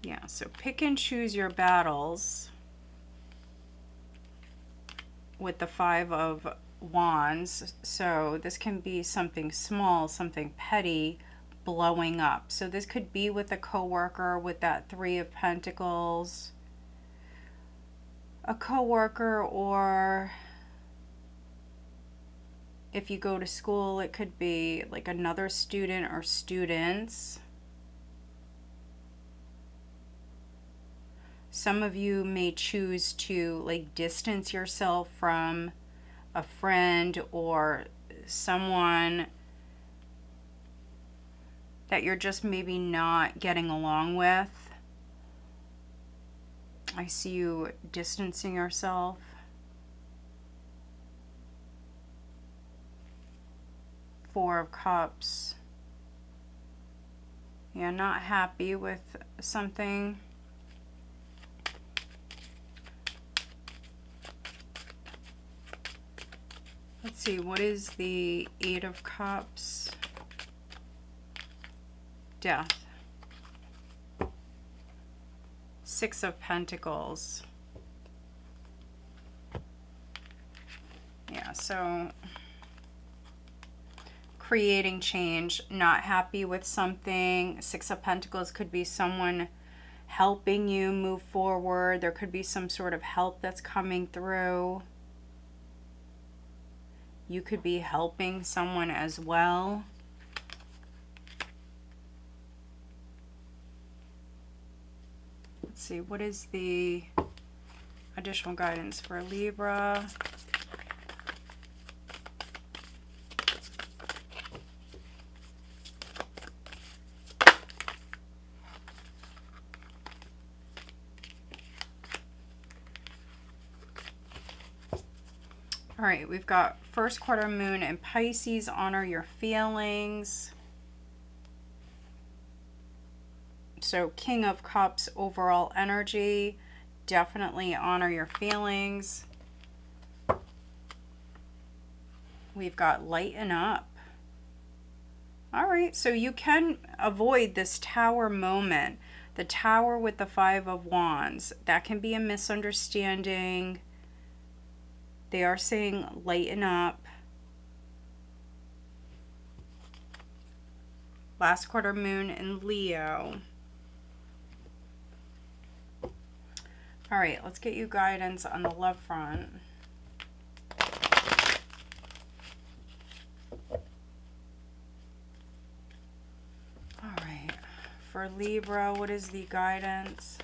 Yeah, so pick and choose your battles with the Five of Wands. So this can be something small, something petty, blowing up. So this could be with a coworker with that Three of Pentacles. A coworker, or if you go to school, it could be like another student or students. Some of you may choose to like distance yourself from a friend or someone that you're just maybe not getting along with. I see you distancing yourself. Four of Cups. Yeah, not happy with something. Let's see, what is the Eight of Cups? Death. Six of Pentacles. Yeah, so creating change, not happy with something. Six of Pentacles could be someone helping you move forward. There could be some sort of help that's coming through. You could be helping someone as well. Let's see, what is the additional guidance for Libra? All right, we've got first quarter moon in Pisces. Honor your feelings. So King of Cups, overall energy. Definitely honor your feelings. We've got lighten up. All right, so you can avoid this Tower moment. The Tower with the Five of Wands. That can be a misunderstanding. They are saying lighten up. Last quarter moon in Leo. All right, let's get you guidance on the love front. All right, for Libra, what is the guidance?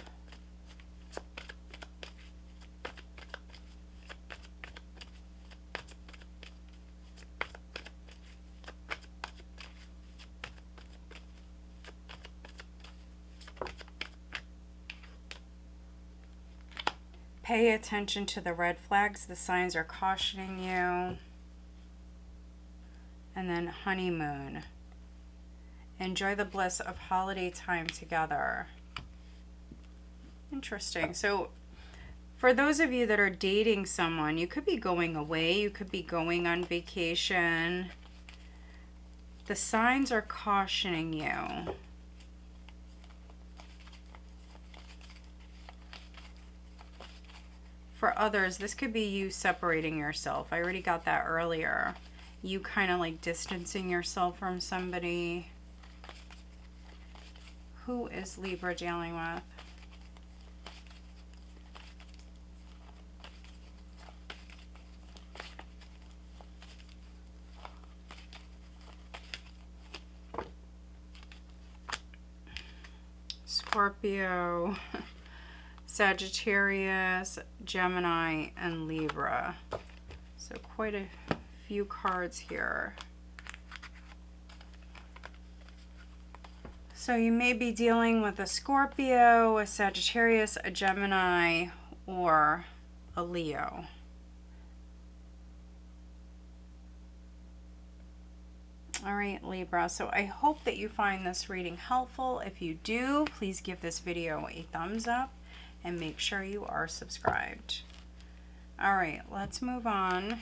Pay attention to the red flags. The signs are cautioning you. And then honeymoon. Enjoy the bliss of holiday time together. Interesting. So for those of you that are dating someone, you could be going away. You could be going on vacation. The signs are cautioning you. For others, this could be you separating yourself. I already got that earlier. You kind of like distancing yourself from somebody. Who is Libra dealing with? Scorpio, Sagittarius, Gemini, and Libra. So quite a few cards here. So you may be dealing with a Scorpio, a Sagittarius, a Gemini, or a Leo. All right, Libra, so I hope that you find this reading helpful. If you do, please give this video a thumbs up and make sure you are subscribed. All right, let's move on.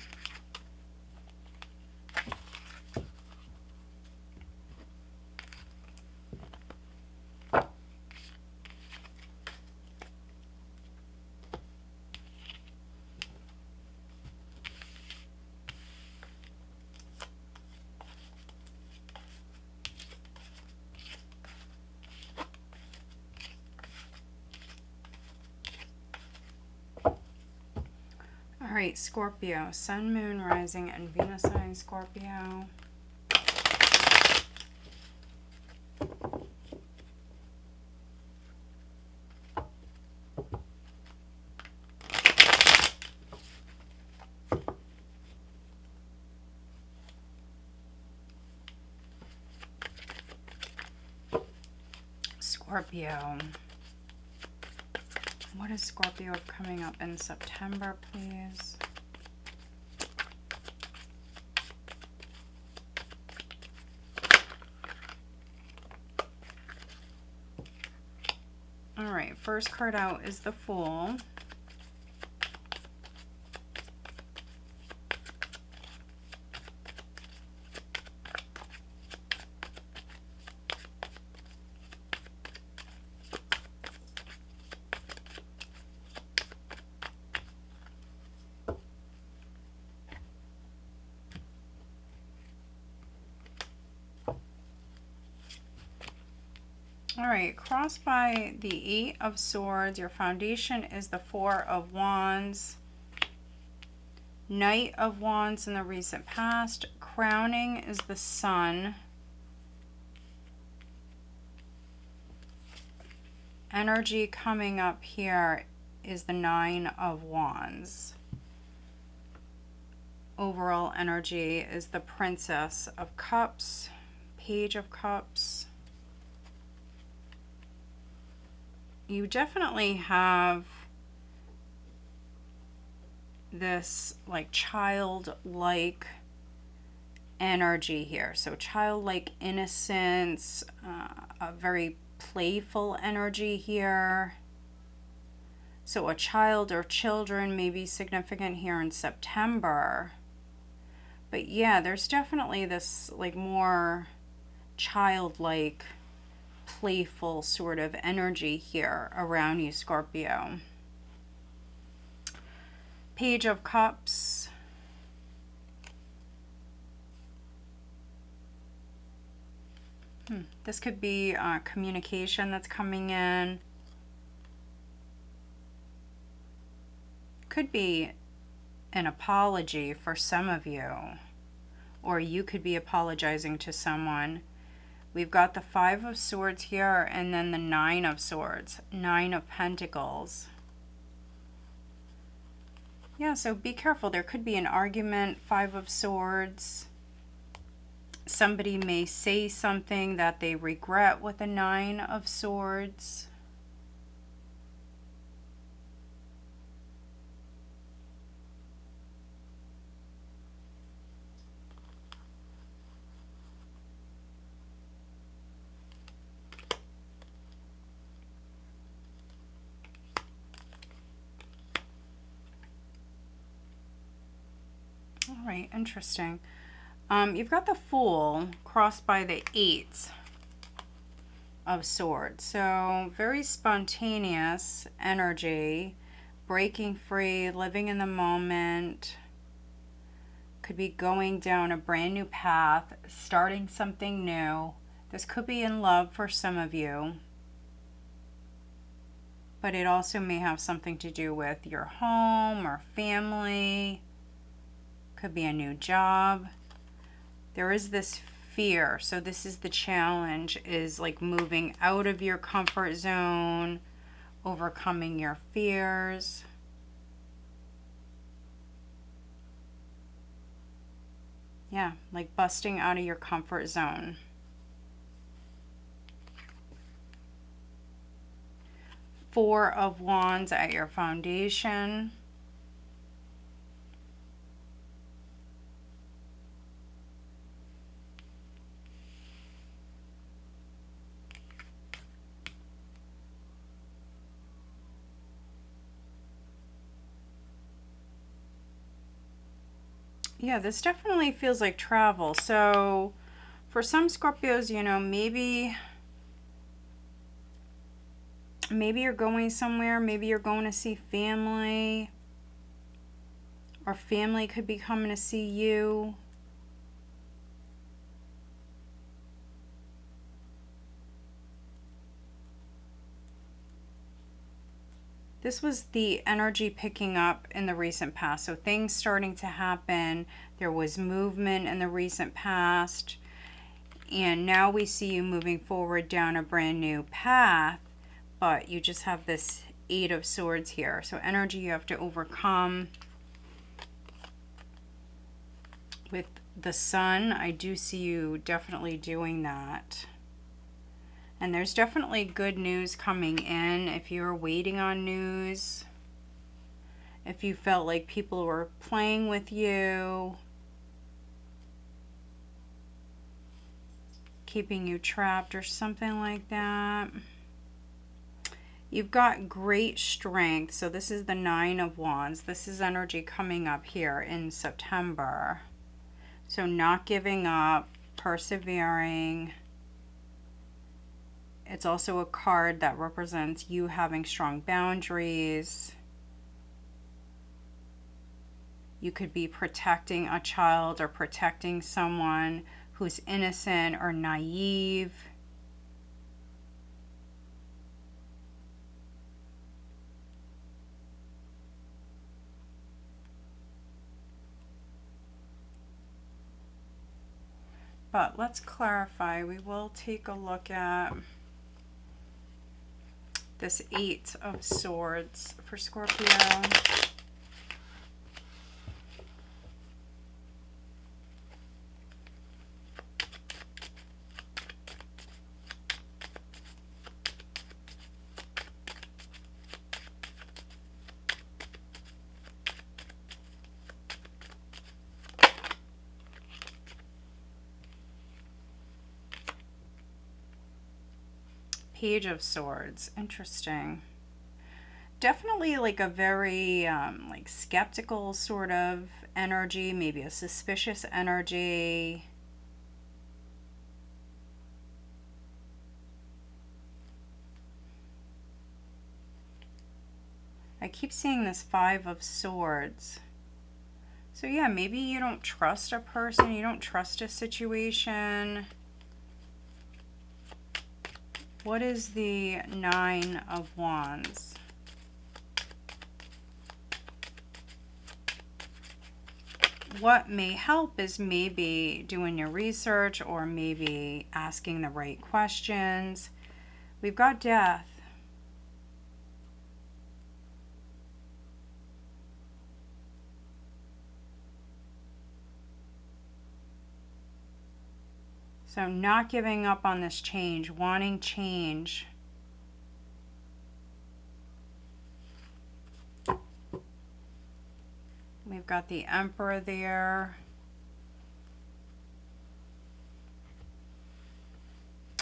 All right, Scorpio, Sun, Moon, Rising, and Venus sign Scorpio. Scorpio. What is Scorpio coming up in September, please? All right, first card out is the Fool. All right, crossed by the Eight of Swords. Your foundation is the Four of Wands. Knight of Wands in the recent past. Crowning is the Sun. Energy coming up here is the Nine of Wands. Overall energy is the Princess of Cups, Page of Cups. You definitely have this like childlike energy here. So childlike innocence, a very playful energy here. So a child or children may be significant here in September. But yeah, there's definitely this like more childlike, playful sort of energy here around you, Scorpio. Page of Cups. This could be communication that's coming in. Could be an apology for some of you, or you could be apologizing to someone. We've got the Five of Swords here, and then the Nine of Swords, Nine of Pentacles. Yeah, so be careful. There could be an argument, Five of Swords. Somebody may say something that they regret with the Nine of Swords. Okay, interesting. You've got the Fool crossed by the Eight of Swords. So very spontaneous energy, breaking free, living in the moment. Could be going down a brand new path, starting something new. This could be in love for some of you, but it also may have something to do with your home or family. Could be a new job. There is this fear, so this is the challenge, is like moving out of your comfort zone, overcoming your fears. Yeah, like busting out of your comfort zone. Four of Wands at your foundation. Yeah, this definitely feels like travel. So for some Scorpios, you know, maybe you're going somewhere, maybe you're going to see family, or family could be coming to see you. This was the energy picking up in the recent past. So things starting to happen. There was movement in the recent past. And now we see you moving forward down a brand new path. But you just have this Eight of Swords here. So energy you have to overcome. With the Sun, I do see you definitely doing that. And there's definitely good news coming in if you're waiting on news. If you felt like people were playing with you, keeping you trapped or something like that. You've got great strength. So this is the Nine of Wands. This is energy coming up here in September. So not giving up, persevering. It's also a card that represents you having strong boundaries. You could be protecting a child or protecting someone who's innocent or naive. But let's clarify. We will take a look at this Eight of Swords for Scorpio. Page of Swords. Interesting. Definitely like a very like skeptical sort of energy, maybe a suspicious energy. I keep seeing this Five of Swords. So yeah, maybe you don't trust a person, you don't trust a situation. What is the Nine of Wands? What may help is maybe doing your research or maybe asking the right questions. We've got Death. So not giving up on this change, wanting change. We've got the Emperor there.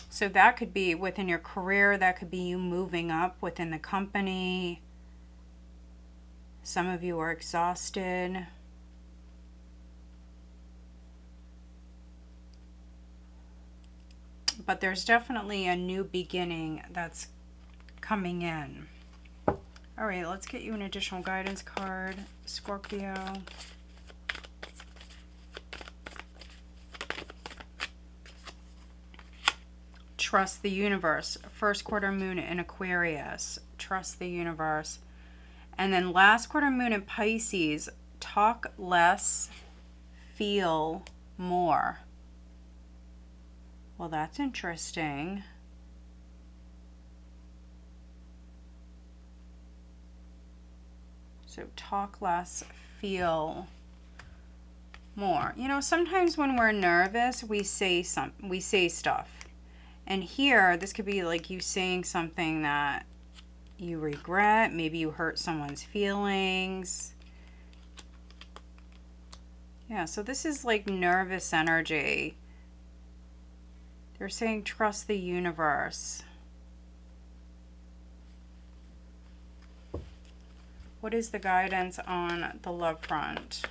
So that could be within your career. That could be you moving up within the company. Some of you are exhausted. but there's definitely a new beginning that's coming in. All right, let's get you an additional guidance card, Scorpio. Trust the universe. First quarter moon in Aquarius. Trust the universe. And then last quarter moon in Pisces. Talk less, feel more. Well, that's interesting. So talk less, feel more. You know, sometimes when we're nervous, we say stuff. And here, this could be like you saying something that you regret. Maybe you hurt someone's feelings. Yeah, so this is like nervous energy. They're saying trust the universe. What is the guidance on the love front?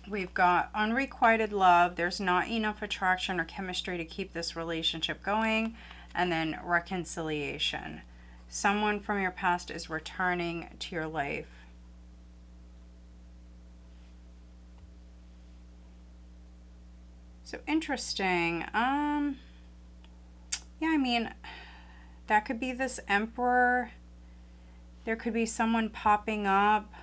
We've got unrequited love. There's not enough attraction or chemistry to keep this relationship going. And then reconciliation. Someone from your past is returning to your life. So interesting. Yeah, I mean, that could be this Emperor. There could be someone popping up.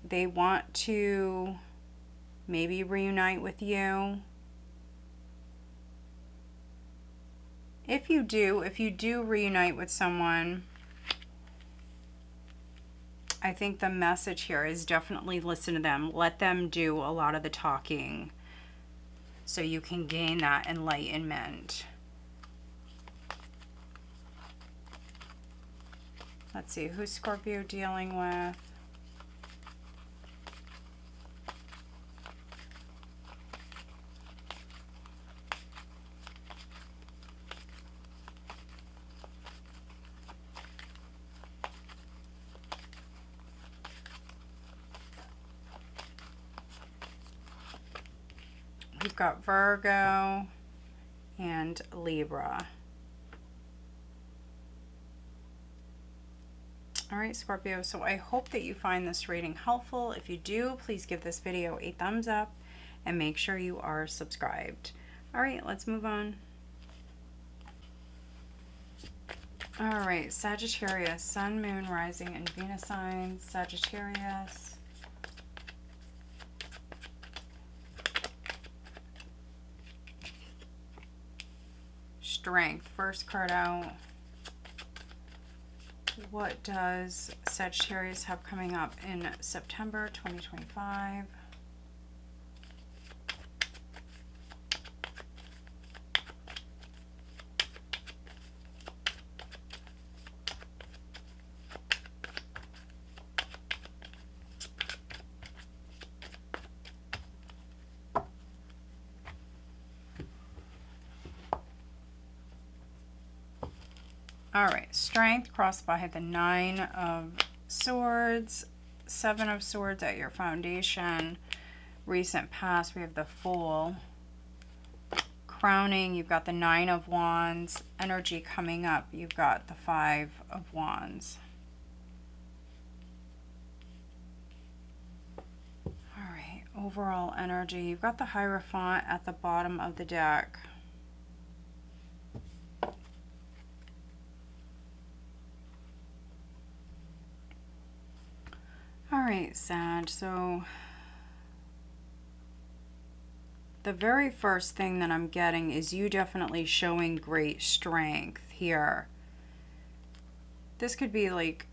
They want to maybe reunite with you. If you do reunite with someone, I think the message here is definitely listen to them. Let them do a lot of the talking so you can gain that enlightenment. Let's see, who's Scorpio dealing with? We've got Virgo and Libra. All right, Scorpio, so I hope that you find this reading helpful. If you do, please give this video a thumbs up and make sure you are subscribed. All right, let's move on. All right, Sagittarius, Sun, Moon, Rising, and Venus signs. Sagittarius. Strength, first card out. What does Sagittarius have coming up in September 2025? All right, Strength crossed by the 9 of Swords, 7 of Swords at your foundation. Recent past, we have the Fool. Crowning, you've got the 9 of Wands. Energy coming up, you've got the 5 of Wands. All right, overall energy, you've got the Hierophant at the bottom of the deck. All right, Sag, so the very first thing that I'm getting is you definitely showing great strength here. This could be like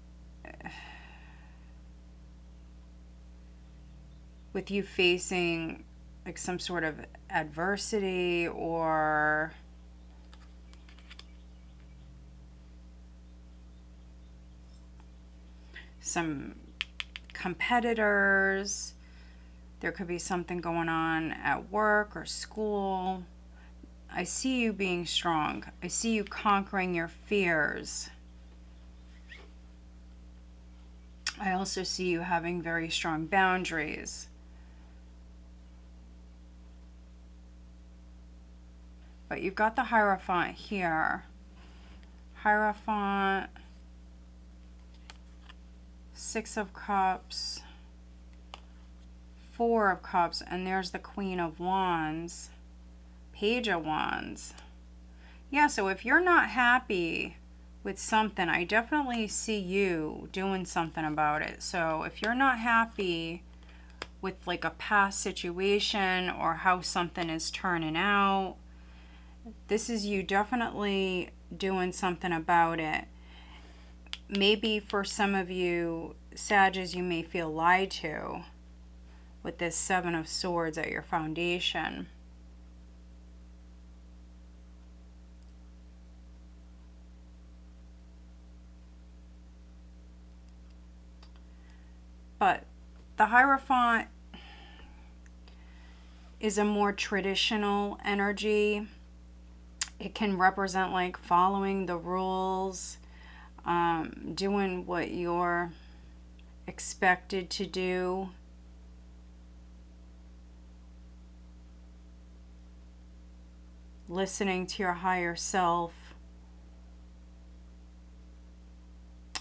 with you facing like some sort of adversity or some competitors. There could be something going on at work or school. I see you being strong. I see you conquering your fears. I also see you having very strong boundaries. But you've got the Hierophant here. Hierophant, Six of Cups, Four of Cups, and there's the Queen of Wands, Page of Wands. Yeah, so if you're not happy with something, I definitely see you doing something about it. So if you're not happy with like a past situation or how something is turning out, this is you definitely doing something about it. Maybe for some of you Sagittarius, you may feel lied to with this Seven of Swords at your foundation. But the Hierophant is a more traditional energy. It can represent like following the rules, doing what you're expected to do. Listening to your higher self.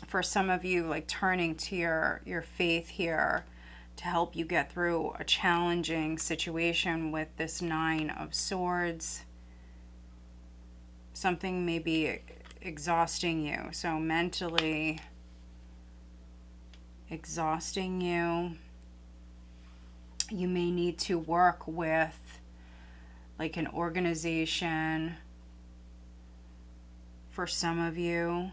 For some of you, like turning to your faith here to help you get through a challenging situation with this Nine of Swords. Something may be exhausting you, so mentally exhausting you. You may need to work with like an organization for some of you.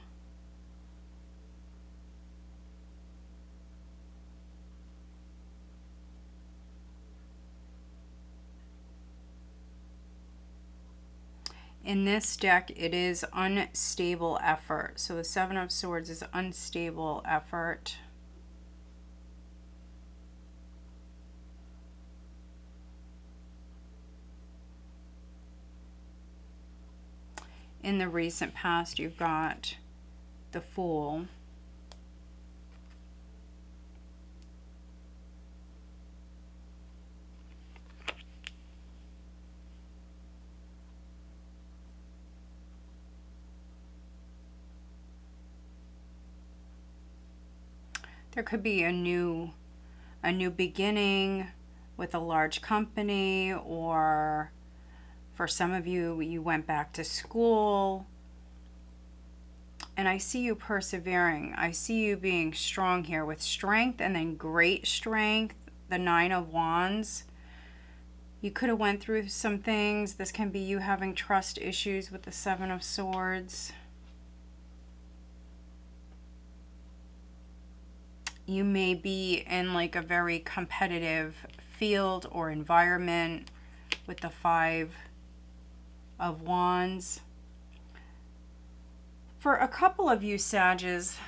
In this deck, it is unstable effort. So the Seven of Swords is unstable effort. In the recent past, you've got the Fool. There could be a new beginning with a large company, or for some of you, you went back to school. And I see you persevering. I see you being strong here with strength and then great strength. The Nine of Wands. You could have went through some things. This can be you having trust issues with the Seven of Swords. You may be in like a very competitive field or environment with the Five of Wands. For a couple of you Sagittarius,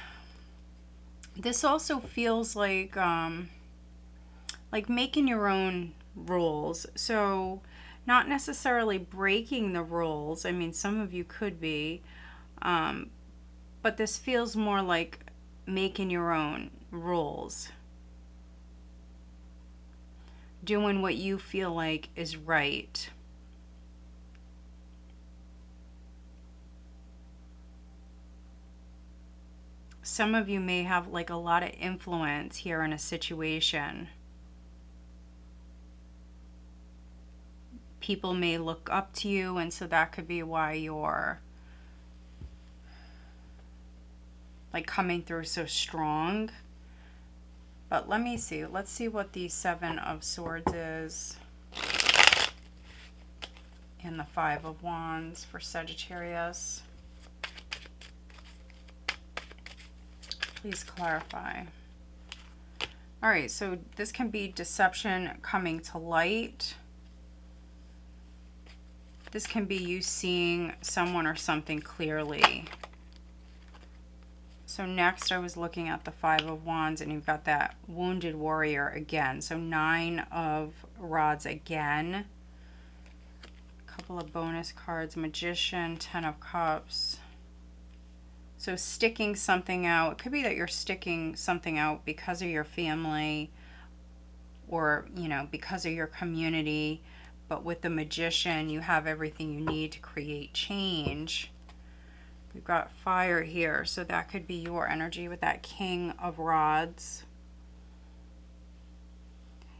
this also feels like making your own rules. So not necessarily breaking the rules. I mean, some of you could be, but this feels more like making your own rules. Doing what you feel like is right. Some of you may have like a lot of influence here in a situation. People may look up to you, and so that could be why you're like coming through so strong. But let me see. Let's see what the Seven of Swords is and the Five of Wands for Sagittarius. Please clarify. All right, so this can be deception coming to light. This can be you seeing someone or something clearly. So next I was looking at the Five of Wands, and you've got that Wounded Warrior again. So Nine of Rods again. A couple of bonus cards. Magician, Ten of Cups. So sticking something out. It could be that you're sticking something out because of your family or, you know, because of your community. But with the Magician, you have everything you need to create change. We've got fire here, so that could be your energy with that King of Rods.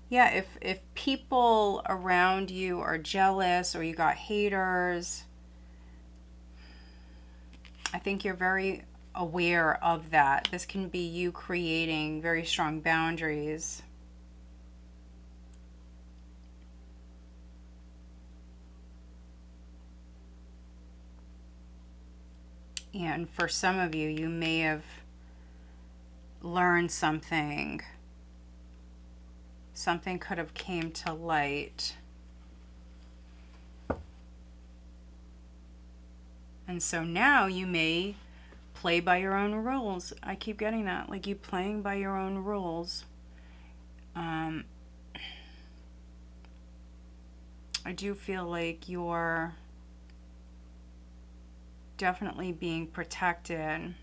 Yeah, if people around you are jealous or you got haters, I think you're very aware of that. This can be you creating very strong boundaries. And for some of you, you may have learned something. Something could have came to light. And so now you may play by your own rules. I keep getting that, like you playing by your own rules. I do feel like you're definitely being protected.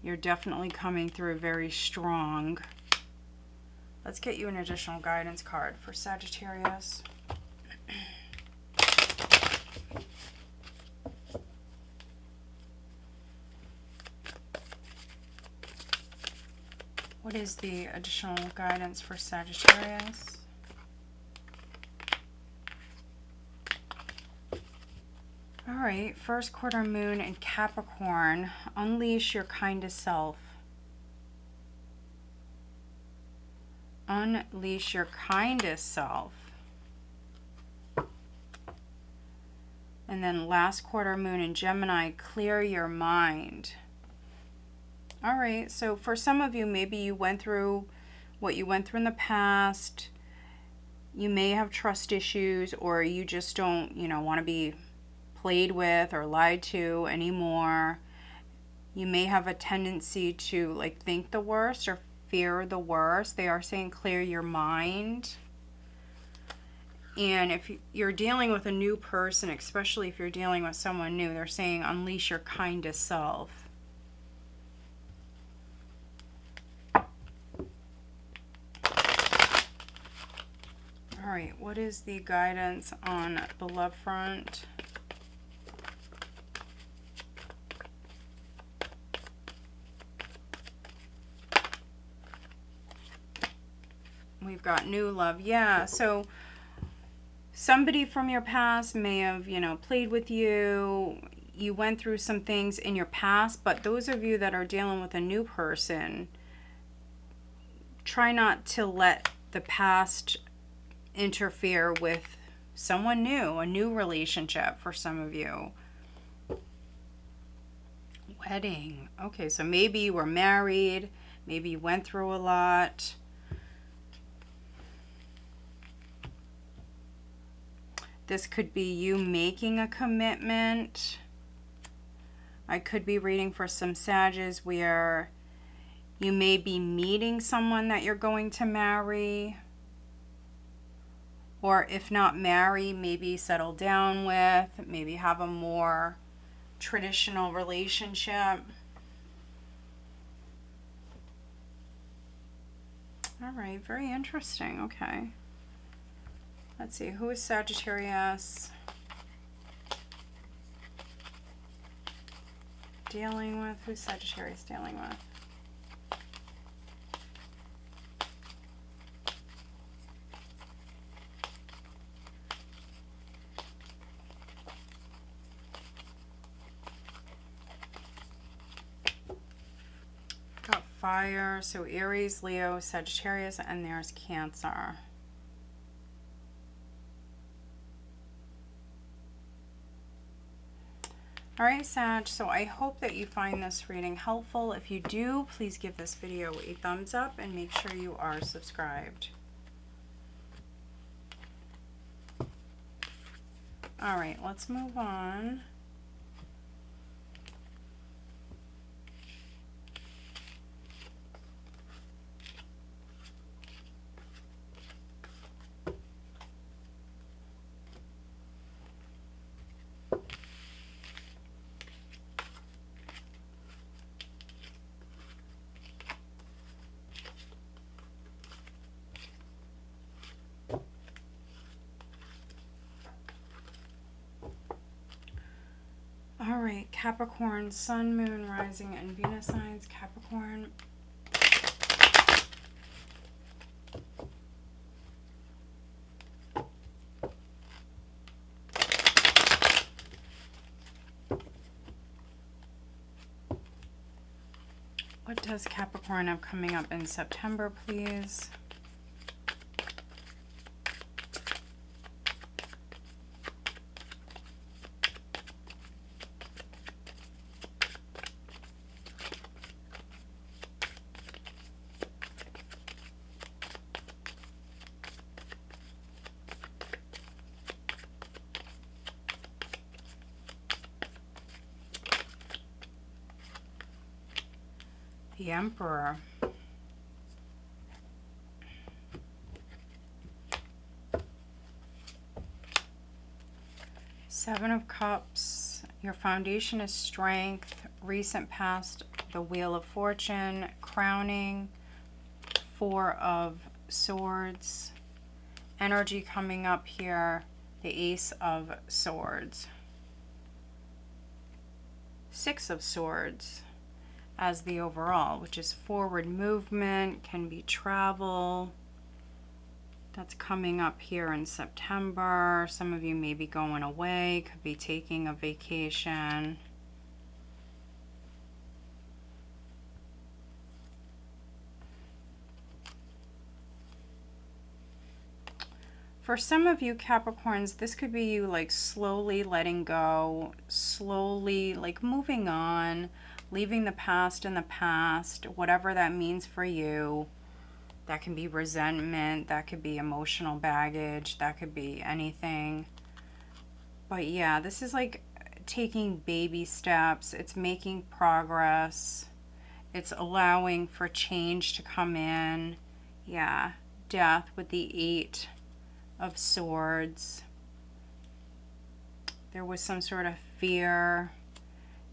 You're definitely coming through very strong. Let's get you an additional guidance card for Sagittarius. What is the additional guidance for Sagittarius? All right, first quarter moon in Capricorn. Unleash your kindest self. Unleash your kindest self. And then last quarter moon in Gemini. Clear your mind. All right, so for some of you, maybe you went through what you went through in the past. You may have trust issues, or you just don't, you know, want to be played with or lied to anymore. You may have a tendency to like think the worst or fear the worst. They are saying clear your mind. And if you're dealing with a new person, especially if you're dealing with someone new, they're saying unleash your kindest self. All right, what is the guidance on the love front? We've got new love. Yeah, so somebody from your past may have, you know, played with you. You went through some things in your past, but those of you that are dealing with a new person, try not to let the past interfere with someone new, a new relationship for some of you. Wedding. Okay, so maybe you were married, maybe you went through a lot. This could be you making a commitment. I could be reading for some Sages where you may be meeting someone that you're going to marry. Or if not marry, maybe settle down with, maybe have a more traditional relationship. All right, very interesting. Okay. Let's see, who is Sagittarius dealing with? Who's Sagittarius dealing with? Got fire, so Aries, Leo, Sagittarius, and there's Cancer. All right, Sag, so I hope that you find this reading helpful. If you do, please give this video a thumbs up and make sure you are subscribed. All right, let's move on. All right, Capricorn, Sun, Moon, Rising, and Venus signs. Capricorn. What does Capricorn have coming up in September, please? The Emperor. Seven of Cups. Your foundation is strength. Recent past, the Wheel of Fortune. Crowning. Four of Swords. Energy coming up here. The Ace of Swords. Six of Swords as the overall, which is forward movement, can be travel. That's coming up here in September. Some of you may be going away, could be taking a vacation. For some of you Capricorns, this could be you like slowly letting go, slowly like moving on, leaving the past in the past, whatever that means for you. That can be resentment, that could be emotional baggage, that could be anything. But yeah, this is like taking baby steps. It's making progress. It's allowing for change to come in. Yeah, Death with the Eight of Swords. There was some sort of fear,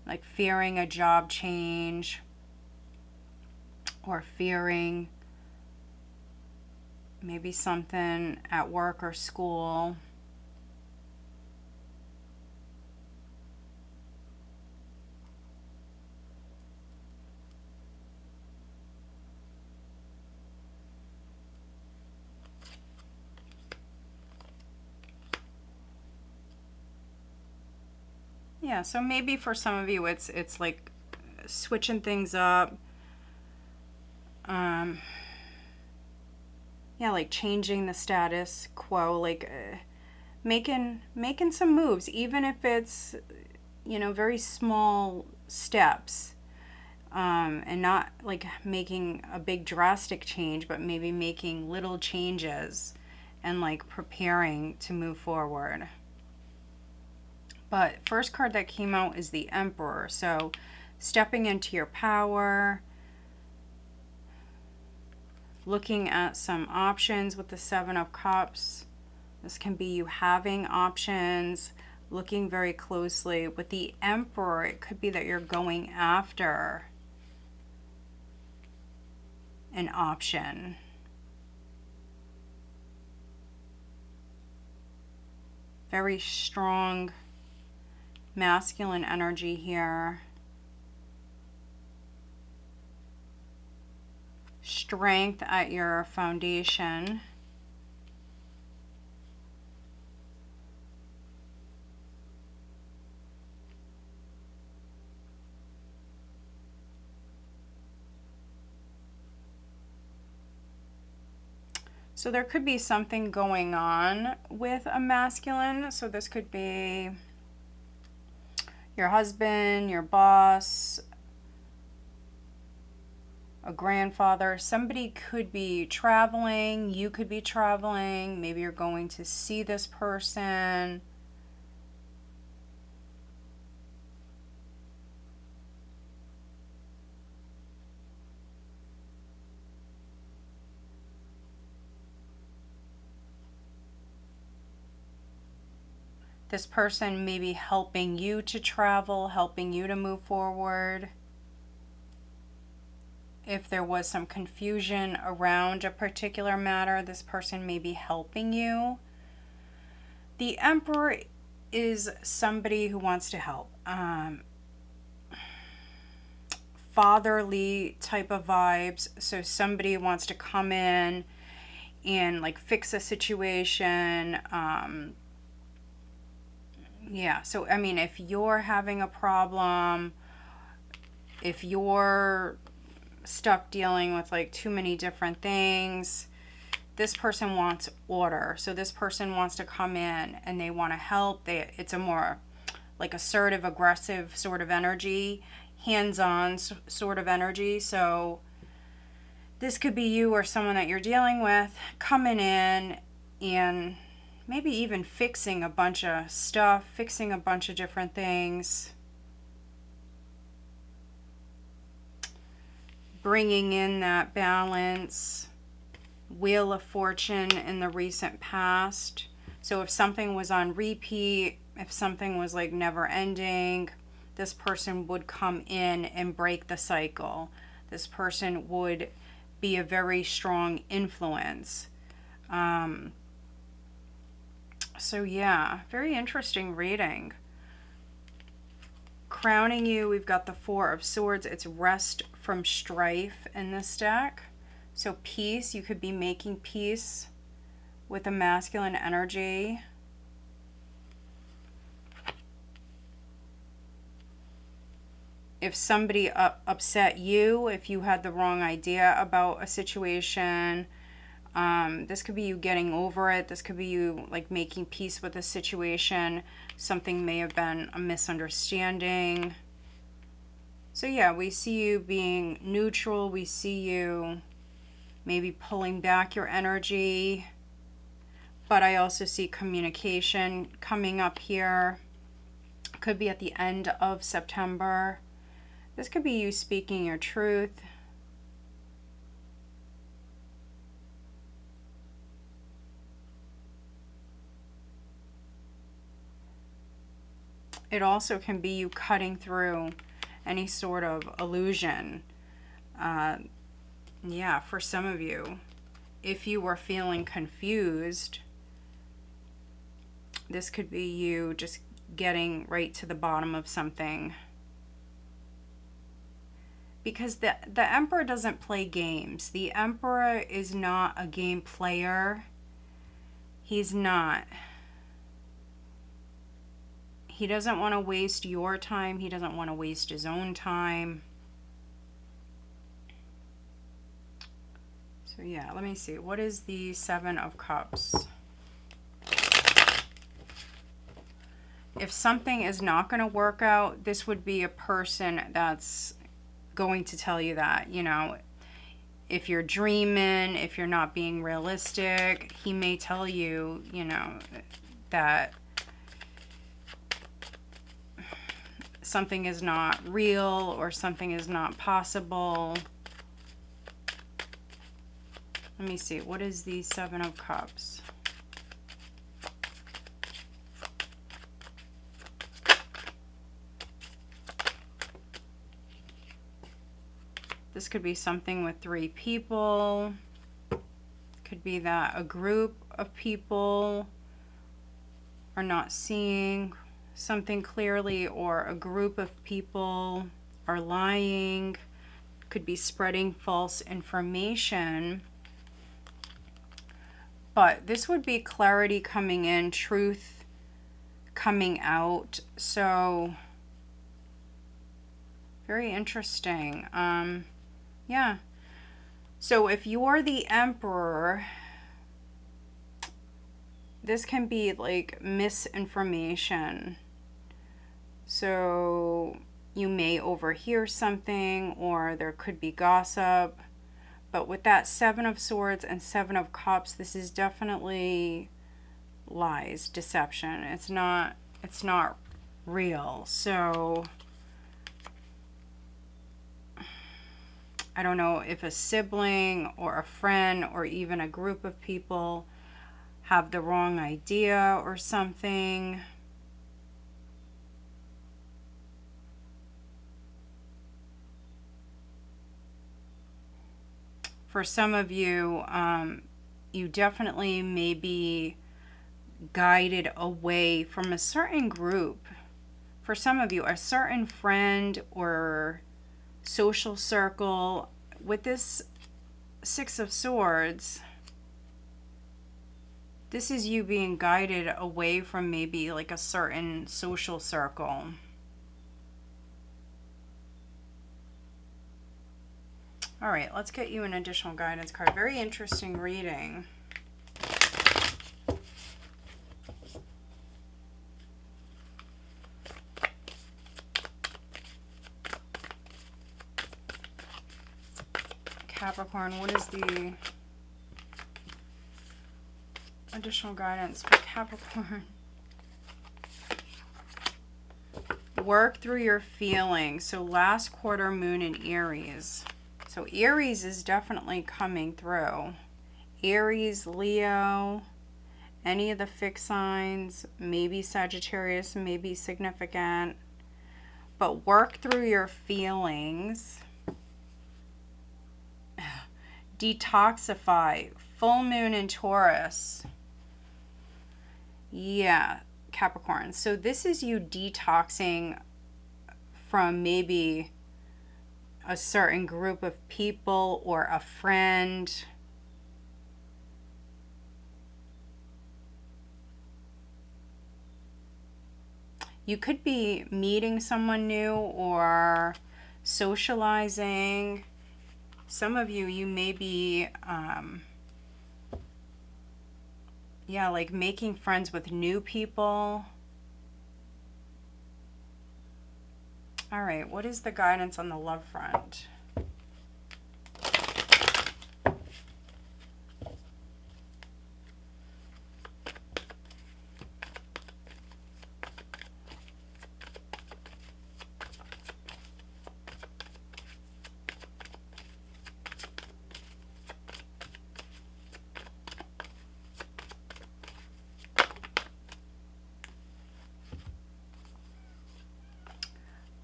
like fearing a job change or fearing maybe something at work or school. Yeah, so maybe for some of you it's like switching things up. Yeah, like changing the status quo, like making some moves, even if it's, you know, very small steps, and not like making a big drastic change, but maybe making little changes and like preparing to move forward. But first card that came out is the Emperor. So stepping into your power, looking at some options with the Seven of Cups. This can be you having options, looking very closely. With the Emperor, it could be that you're going after an option. Very strong masculine energy here. Strength at your foundation. So there could be something going on with a masculine. So this could be your husband, your boss, a grandfather. Somebody could be traveling. You could be traveling. Maybe you're going to see this person. This person may be helping you to travel, helping you to move forward. If there was some confusion around a particular matter, this person may be helping you. The Emperor is somebody who wants to help. Fatherly type of vibes. So somebody wants to come in and like fix a situation. Yeah, so I mean, if you're having a problem, if you're stuck dealing with like too many different things, this person wants order. So this person wants to come in and they want to help. It's a more like assertive, aggressive sort of energy, hands-on sort of energy. So this could be you or someone that you're dealing with coming in and maybe even fixing a bunch of stuff, fixing a bunch of different things, bringing in that balance. Wheel of Fortune in the recent past. So if something was on repeat, if something was like never ending, this person would come in and break the cycle. This person would be a very strong influence. So yeah, very interesting reading. Crowning you, we've got the Four of Swords. It's rest from strife in this deck. So peace, you could be making peace with a masculine energy. If somebody upset you, if you had the wrong idea about a situation, this could be you getting over it. This could be you like making peace with a situation. Something may have been a misunderstanding. So yeah, we see you being neutral. We see you maybe pulling back your energy. But I also see communication coming up here. Could be at the end of September. This could be you speaking your truth. It also can be you cutting through any sort of illusion. Yeah, for some of you, if you were feeling confused, this could be you just getting right to the bottom of something. Because the Emperor doesn't play games. The Emperor is not a game player. He's not. He doesn't want to waste your time. He doesn't want to waste his own time. So yeah, let me see. What is the Seven of Cups? If something is not going to work out, this would be a person that's going to tell you that, you know, if you're dreaming, if you're not being realistic, he may tell you, you know, that something is not real or something is not possible. Let me see. What is the Seven of Cups? This could be something with 3 people. Could be that a group of people are not seeing something clearly, or a group of people are lying. Could be spreading false information. But this would be clarity coming in, truth coming out. So very interesting. Yeah. So if you're the Emperor, this can be like misinformation. So you may overhear something, or there could be gossip. But with that Seven of Swords and Seven of Cups, this is definitely lies, deception. It's not real. So I don't know if a sibling or a friend or even a group of people have the wrong idea or something. For some of you, you definitely may be guided away from a certain group. For some of you, a certain friend or social circle. With this Six of Swords, this is you being guided away from maybe like a certain social circle. All right, let's get you an additional guidance card. Very interesting reading. Capricorn, what is the additional guidance for Capricorn? Work through your feelings. So last quarter moon in Aries. So Aries is definitely coming through. Aries, Leo, any of the fixed signs, maybe Sagittarius, maybe significant. But work through your feelings. Detoxify. Full moon in Taurus. Yeah, Capricorn. So this is you detoxing from maybe a certain group of people or a friend. You could be meeting someone new or socializing. Some of you, you may be, yeah, like making friends with new people. All right, what is the guidance on the love front?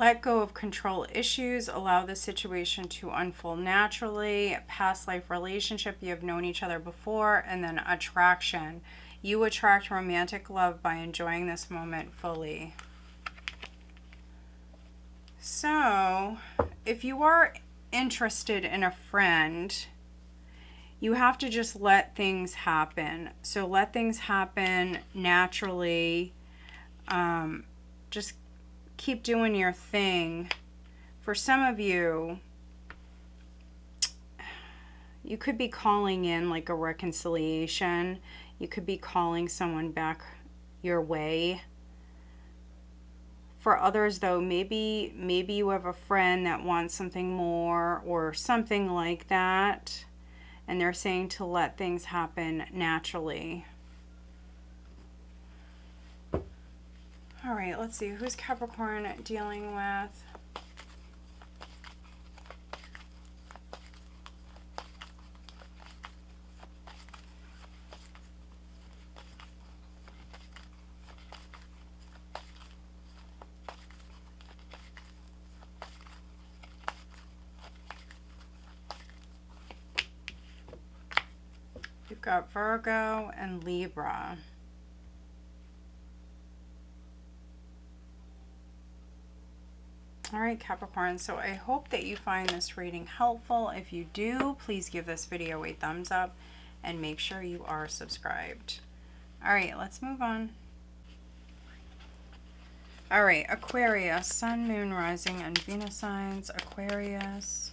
Let go of control issues. Allow the situation to unfold naturally. Past life relationship. You have known each other before. And then attraction. You attract romantic love by enjoying this moment fully. So, if you are interested in a friend, you have to just let things happen. So let things happen naturally. Just keep doing your thing. For some of you, you could be calling in like a reconciliation. You could be calling someone back your way. For others though, maybe you have a friend that wants something more or something like that, and they're saying to let things happen naturally. All right, let's see. Who's Capricorn dealing with? You've got Virgo and Libra. All right, Capricorn, so I hope that you find this reading helpful. If you do, please give this video a thumbs up and make sure you are subscribed. All right, let's move on. All right, Aquarius, Sun, Moon, Rising, and Venus signs. Aquarius.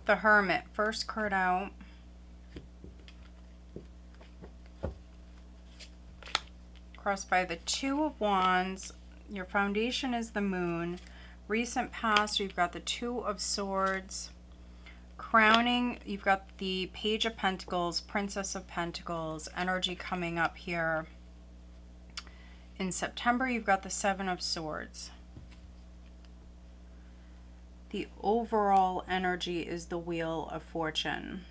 The Hermit, first card out. Crossed by the Two of Wands. Your foundation is the Moon. Recent past, you've got the Two of Swords. Crowning, you've got the Page of Pentacles, Princess of Pentacles. Energy coming up here. In September, you've got the Seven of Swords. The overall energy is the Wheel of Fortune.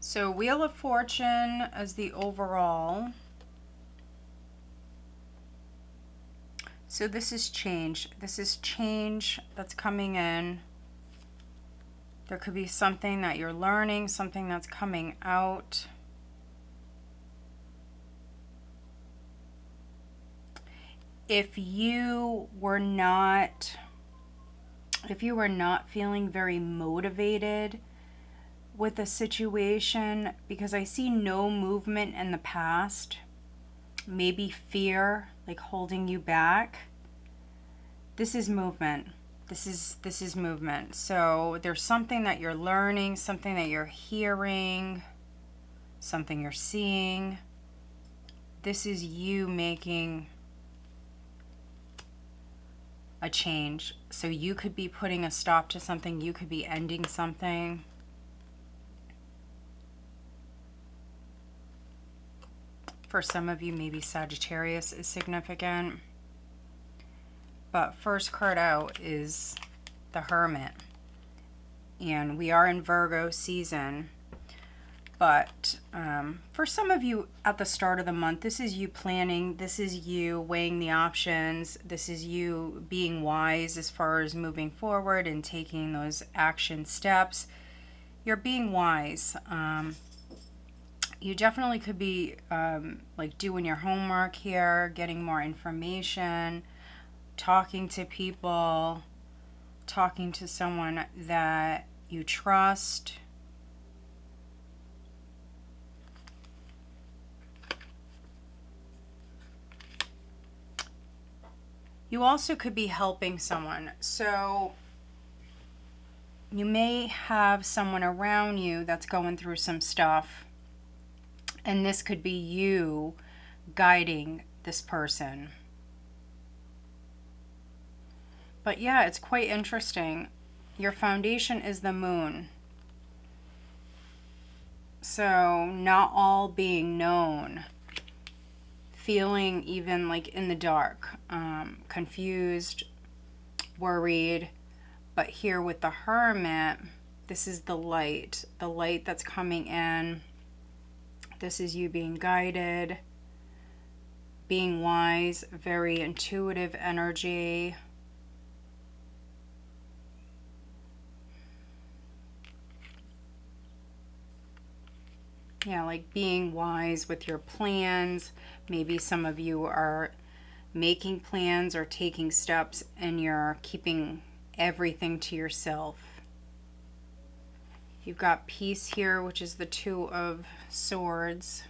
So Wheel of Fortune as the overall. So this is change. This is change that's coming in. There could be something that you're learning, something that's coming out. If you were not feeling very motivated with a situation, because I see no movement in the past, maybe fear like holding you back, this is movement. This is movement. So there's something that you're learning, something that you're hearing, something you're seeing. This is you making a change. So you could be putting a stop to something, you could be ending something. For some of you, maybe Sagittarius is significant. But first card out is the Hermit. And we are in Virgo season. But for some of you at the start of the month, this is you planning, this is you weighing the options, this is you being wise as far as moving forward and taking those action steps. You're being wise. You definitely could be like doing your homework here, getting more information, talking to people, talking to someone that you trust. You also could be helping someone. So you may have someone around you that's going through some stuff, and this could be you guiding this person. But yeah, it's quite interesting. Your foundation is the moon. So not all being known. Feeling even like in the dark, confused, worried. But here with the Hermit, this is the light that's coming in. This is you being guided, being wise, very intuitive energy. Yeah, like being wise with your plans. Maybe some of you are making plans or taking steps and you're keeping everything to yourself. You've got peace here, which is the Two of Swords.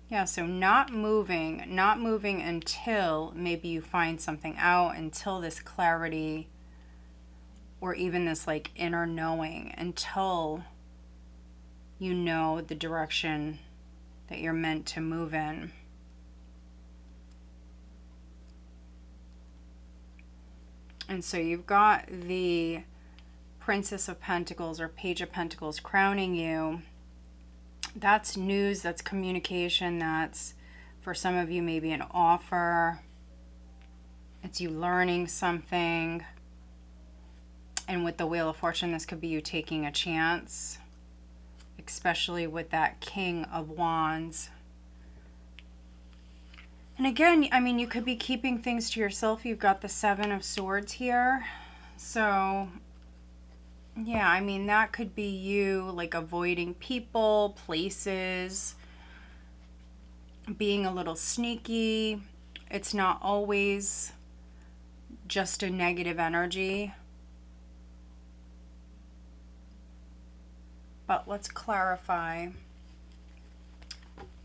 Yeah, so not moving until maybe you find something out, until this clarity or even this like inner knowing, until you know the direction that you're meant to move in. And so you've got the Princess of Pentacles or Page of Pentacles crowning you. That's news, that's communication, that's for some of you maybe an offer. It's you learning something. And with the Wheel of Fortune, this could be you taking a chance, especially with that King of Wands. And again, I mean, you could be keeping things to yourself. You've got the Seven of Swords here. So, yeah, I mean, that could be you, like, avoiding people, places, being a little sneaky. It's not always just a negative energy. But let's clarify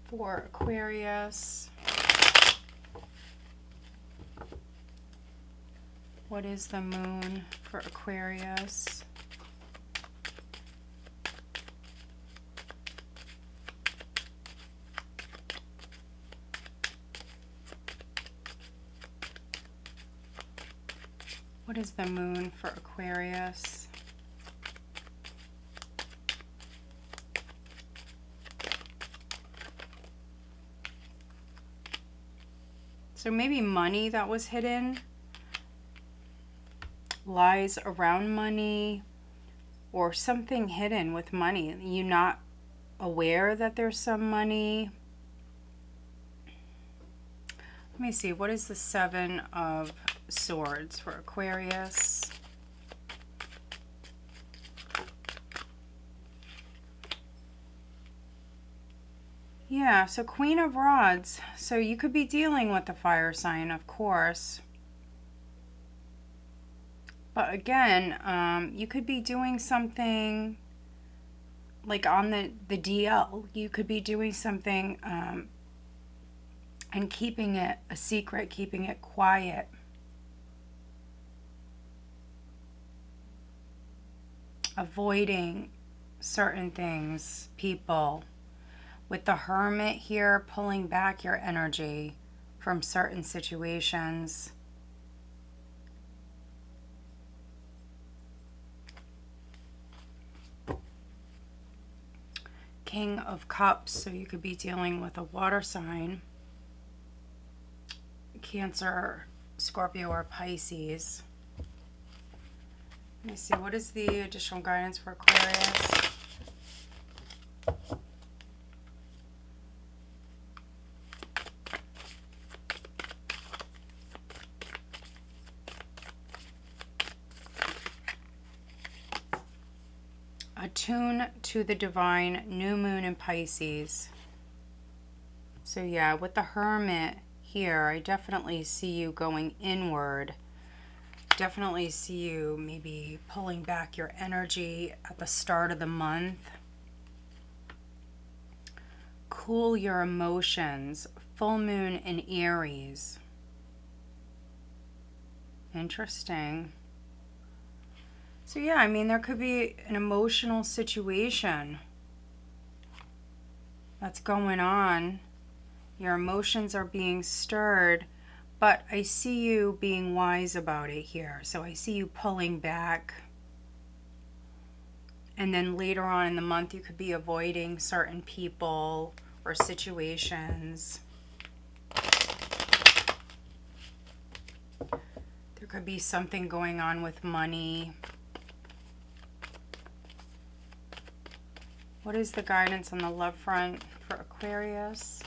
for Aquarius. What is the moon for Aquarius? What is the moon for Aquarius? So maybe money that was hidden, lies around money or something hidden with money. You're not aware that there's some money. Let me see. What is the Seven of Swords for Aquarius? Yeah, so Queen of Rods. So you could be dealing with the fire sign, of course. But again, you could be doing something like on the DL. You could be doing something and keeping it a secret, keeping it quiet. Avoiding certain things, people. With the Hermit here, pulling back your energy from certain situations. King of Cups, so you could be dealing with a water sign. Cancer, Scorpio, or Pisces. Let me see, what is the additional guidance for Aquarius? Attune to the divine, new moon in Pisces. So yeah, with the Hermit here, I definitely see you going inward. Definitely see you maybe pulling back your energy at the start of the month. Cool your emotions. Full moon in Aries. Interesting. So yeah, I mean, there could be an emotional situation that's going on. Your emotions are being stirred, but I see you being wise about it here. So I see you pulling back. And then later on in the month, you could be avoiding certain people or situations. There could be something going on with money. What is the guidance on the love front for Aquarius?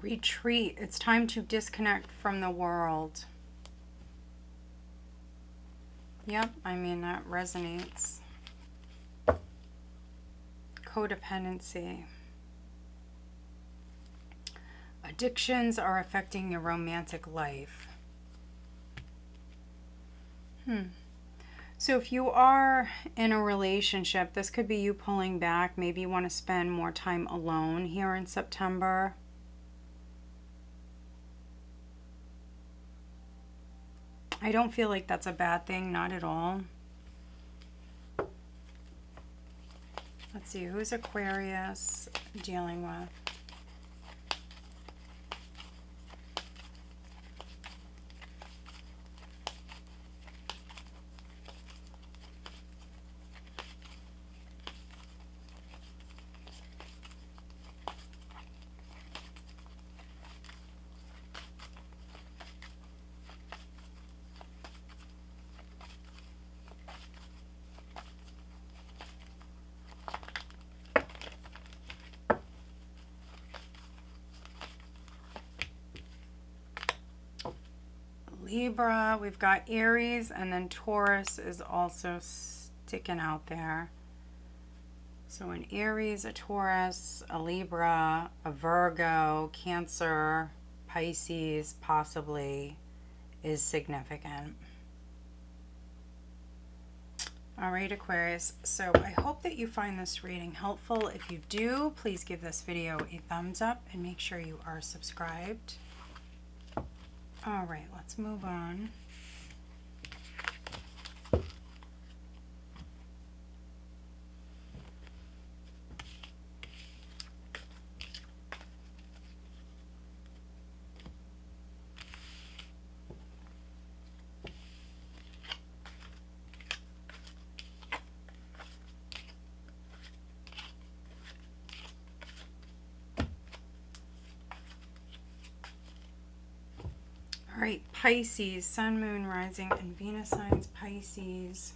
Retreat. It's time to disconnect from the world. Yep, I mean, that resonates. Codependency. Addictions are affecting your romantic life. So if you are in a relationship, this could be you pulling back. Maybe you want to spend more time alone here in September. I don't feel like that's a bad thing, not at all. Let's see, who's Aquarius dealing with? Libra, we've got Aries, and then Taurus is also sticking out there. So an Aries, a Taurus, a Libra, a Virgo, Cancer, Pisces possibly is significant. All right, Aquarius, so I hope that you find this reading helpful. If you do, please give this video a thumbs up and make sure you are subscribed. All right, let's move on. right, Pisces, Sun, Moon, Rising, and Venus signs, Pisces.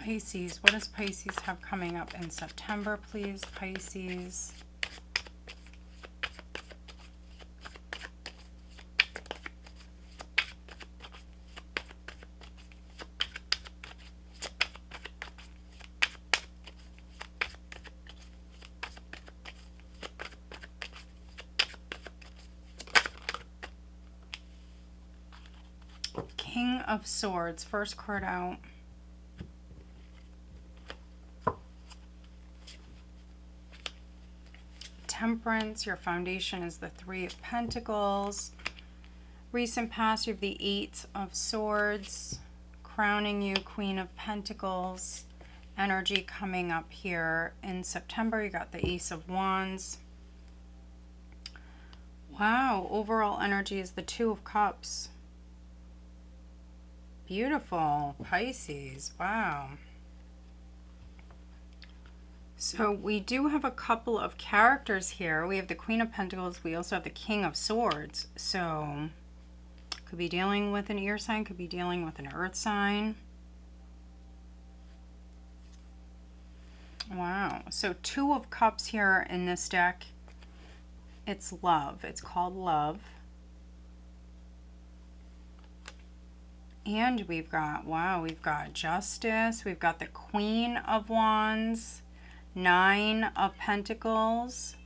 Pisces, what does Pisces have coming up in September, please, Pisces? King of Swords, first card out. Temperance, your foundation is the Three of Pentacles. Recent past, you have the Eight of Swords. Crowning you, Queen of Pentacles. Energy coming up here in September. You got the Ace of Wands. Wow, overall energy is the Two of Cups. Beautiful, Pisces, wow. So we do have a couple of characters here. We have the Queen of Pentacles. We also have the King of Swords. So could be dealing with an air sign, could be dealing with an earth sign. Wow. So Two of Cups here in this deck. It's love. It's called love. And we've got, wow, we've got Justice. We've got the Queen of Wands. Nine of Pentacles.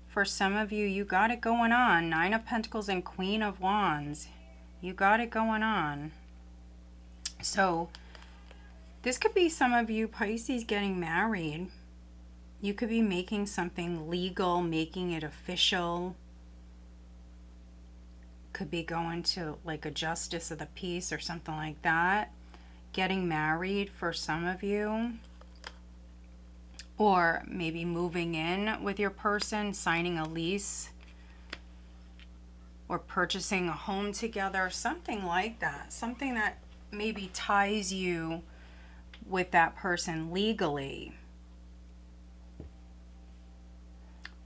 For some of you, you got it going on. Nine of Pentacles and Queen of Wands. You got it going on. So this could be some of you Pisces getting married. You could be making something legal, making it official. Could be going to like a justice of the peace or something like that. Getting married for some of you. Or maybe moving in with your person, signing a lease, or purchasing a home together, something like that. Something that maybe ties you with that person legally.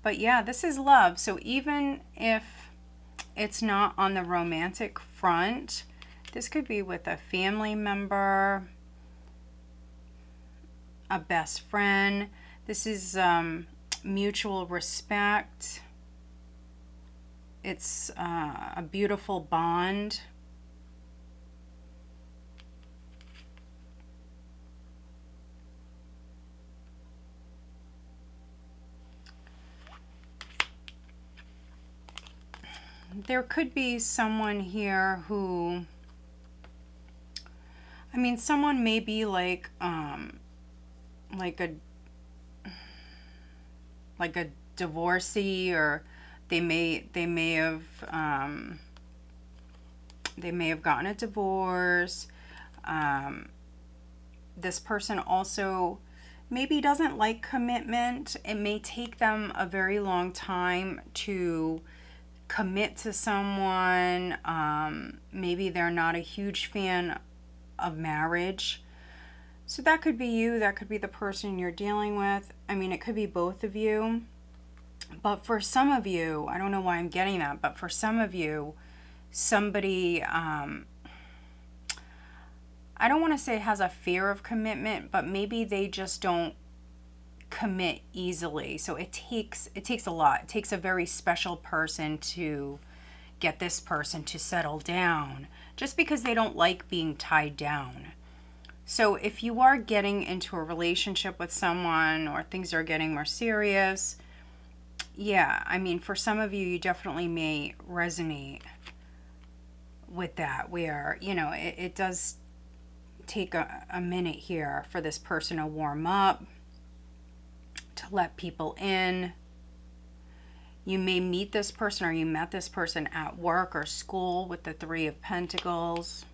But yeah, this is love. So even if it's not on the romantic front, this could be with a family member, a best friend. This is mutual respect. It's a beautiful bond. There could be someone here who, I mean, someone may be like a divorcee, or they may have gotten a divorce. This person also maybe doesn't like commitment. It may take them a very long time to commit to someone. Maybe they're not a huge fan of marriage. So that could be you. That could be the person you're dealing with. I mean, it could be both of you. But for some of you, I don't know why I'm getting that, but for some of you, somebody, I don't want to say has a fear of commitment, but maybe they just don't commit easily. So it takes a lot. It takes a very special person to get this person to settle down, just because they don't like being tied down. So if you are getting into a relationship with someone, or things are getting more serious, yeah, I mean, for some of you, you definitely may resonate with that, where, you know, it does take a minute here for this person to warm up, to let people in. You may meet this person, or you met this person at work or school with the Three of Pentacles.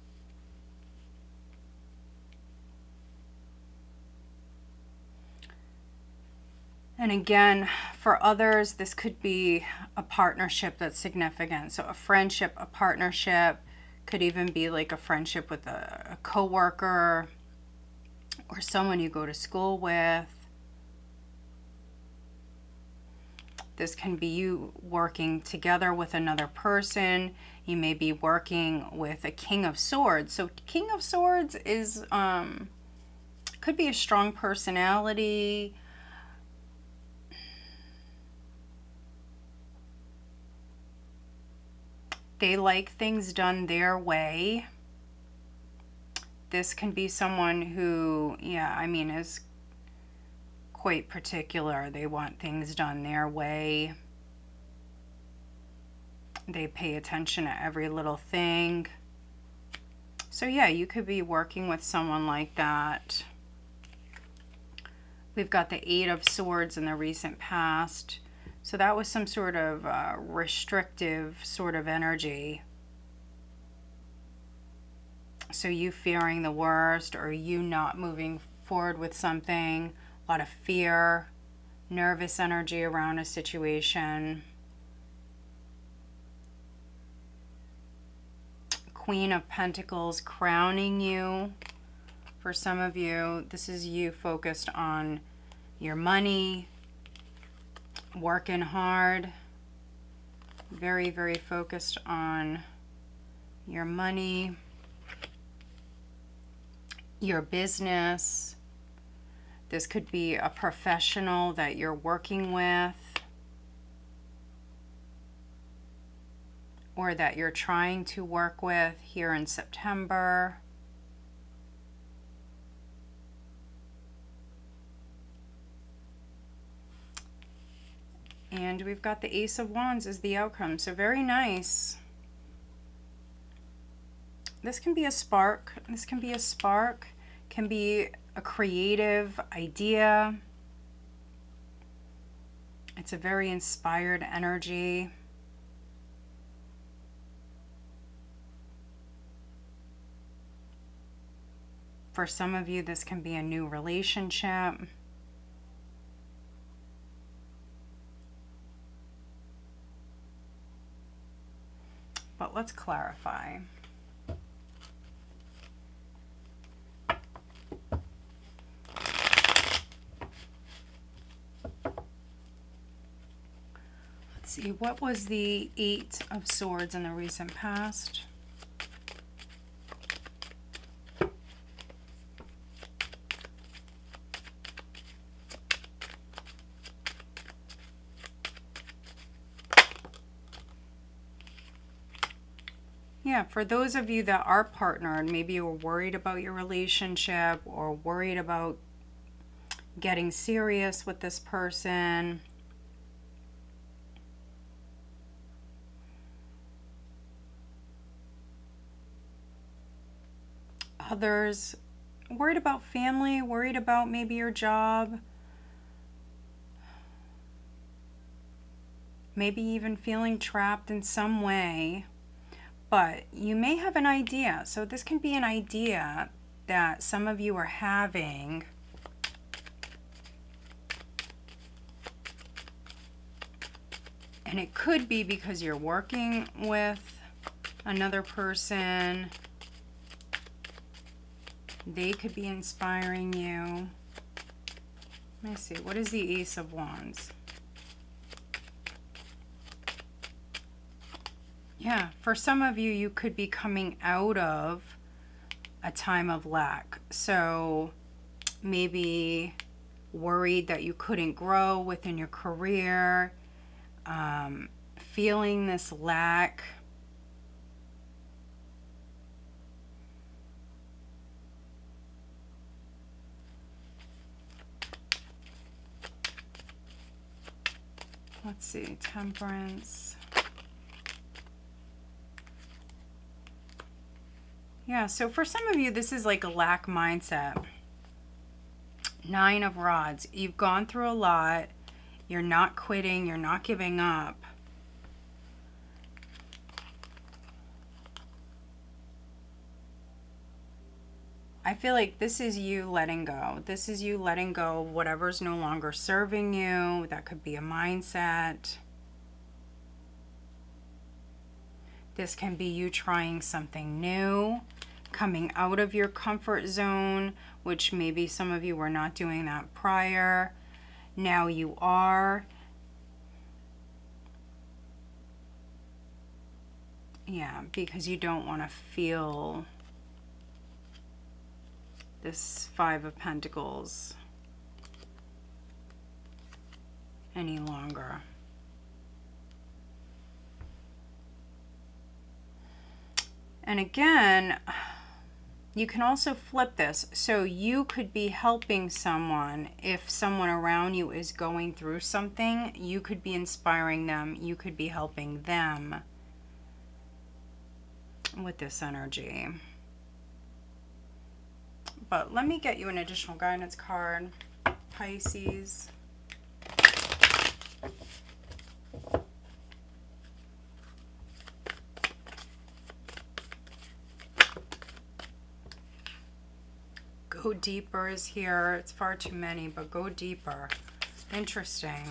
And again, for others, this could be a partnership that's significant. So a friendship, a partnership, could even be like a friendship with a coworker or someone you go to school with. This can be you working together with another person. You may be working with a King of Swords. So King of Swords is could be a strong personality. They like things done their way. This can be someone who, yeah, I mean, is quite particular. They want things done their way. They pay attention to every little thing. So yeah, you could be working with someone like that. We've got the Eight of Swords in the recent past. So that was some sort of restrictive sort of energy. So you fearing the worst, or you not moving forward with something. A lot of fear, nervous energy around a situation. Queen of Pentacles crowning you. For some of you, this is you focused on your money, working hard, very, very focused on your money, your business. This could be a professional that you're working with or that you're trying to work with here in September. And we've got the Ace of Wands as the outcome. So very nice. This can be a spark. This can be a spark. Can be a creative idea. It's a very inspired energy. For some of you, this can be a new relationship. But let's clarify. Let's see, what was the Eight of Swords in the recent past? Yeah, for those of you that are partnered, maybe you're worried about your relationship or worried about getting serious with this person. Others worried about family, worried about maybe your job. Maybe even feeling trapped in some way. But you may have an idea. So this can be an idea that some of you are having. And it could be because you're working with another person. They could be inspiring you. Let me see. What is the Ace of Wands? Yeah, for some of you, you could be coming out of a time of lack. So maybe worried that you couldn't grow within your career, feeling this lack. Let's see, Temperance. Yeah, so for some of you, this is like a lack mindset. Nine of Rods. You've gone through a lot. You're not quitting. You're not giving up. I feel like this is you letting go. This is you letting go of whatever's no longer serving you. That could be a mindset. This can be you trying something new, coming out of your comfort zone, which maybe some of you were not doing that prior. Now you are. Yeah, because you don't want to feel this Five of Pentacles any longer. And again, you can also flip this. So you could be helping someone. If someone around you is going through something, you could be inspiring them. You could be helping them with this energy. But let me get you an additional guidance card, Pisces. Go deeper is here. It's far too many, but go deeper. Interesting.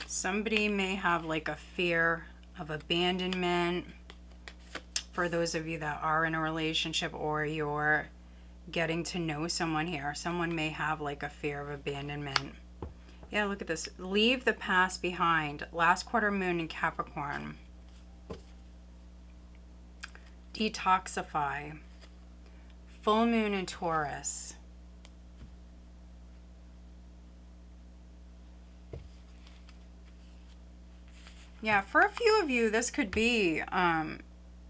Somebody may have like a fear of abandonment. For those of you that are in a relationship or you're getting to know someone here, someone may have like a fear of abandonment. Yeah, look at this. Leave the past behind. Last quarter moon in Capricorn. Detoxify. Full moon in Taurus. Yeah, for a few of you, this could be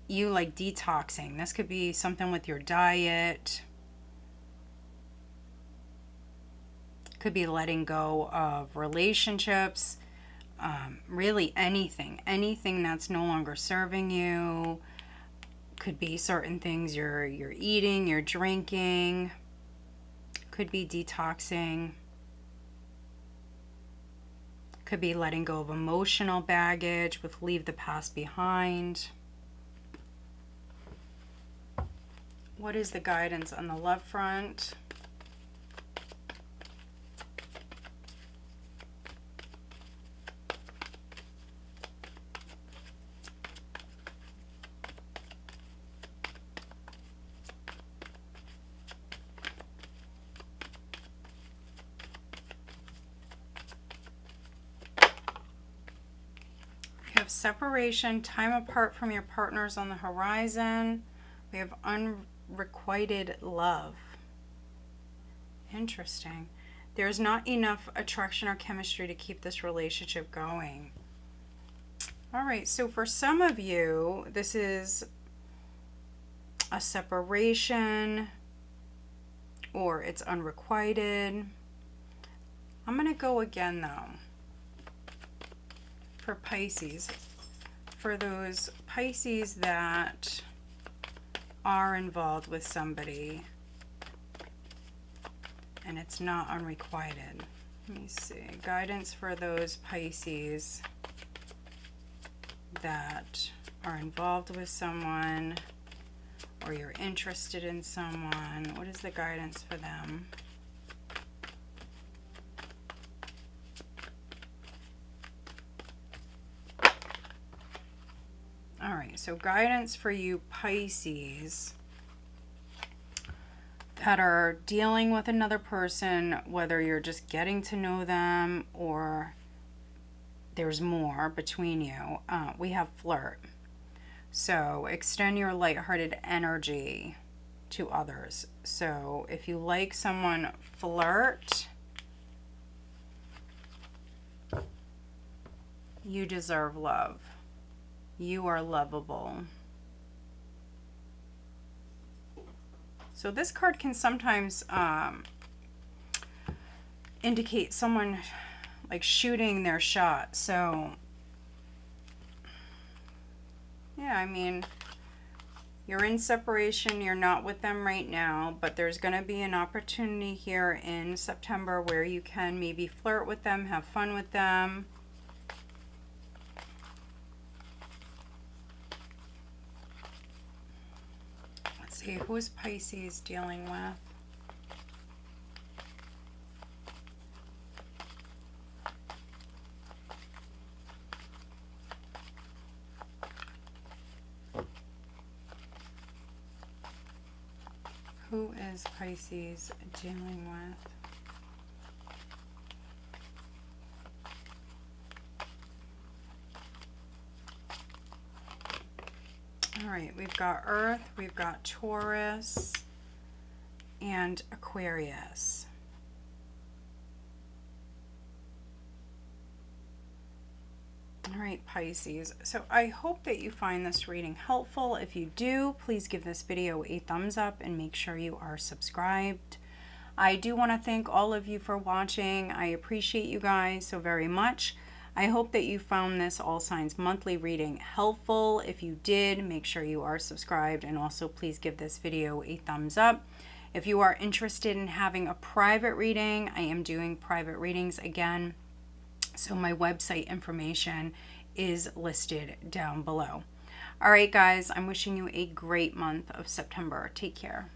you like detoxing. This could be something with your diet. Could be letting go of relationships. Really anything that's no longer serving you. Could be certain things you're eating, you're drinking. Could be detoxing. Could be letting go of emotional baggage with leave the past behind. What is the guidance on the love front? Separation, time apart from your partners on the horizon. We have unrequited love. Interesting. There's not enough attraction or chemistry to keep this relationship going. All right, so for some of you, this is a separation or it's unrequited. I'm going to go again though. For Pisces, for those Pisces that are involved with somebody and it's not unrequited. Let me see. Guidance for those Pisces that are involved with someone or you're interested in someone. What is the guidance for them? All right, so guidance for you Pisces that are dealing with another person, whether you're just getting to know them or there's more between you. We have flirt. So extend your lighthearted energy to others. So if you like someone, flirt. You deserve love. You are lovable. So this card can sometimes indicate someone like shooting their shot. So yeah, I mean, you're in separation, you're not with them right now, but there's going to be an opportunity here in September where you can maybe flirt with them, have fun with them. see, who is Pisces dealing with? Who is Pisces dealing with? All right, we've got Earth, we've got Taurus, and Aquarius. All right, Pisces. So I hope that you find this reading helpful. If you do, please give this video a thumbs up and make sure you are subscribed. I do want to thank all of you for watching. I appreciate you guys so very much. I hope that you found this All Signs monthly reading helpful. If you did, make sure you are subscribed, and also please give this video a thumbs up. If you are interested in having a private reading, I am doing private readings again. So my website information is listed down below. All right, guys, I'm wishing you a great month of September. Take care.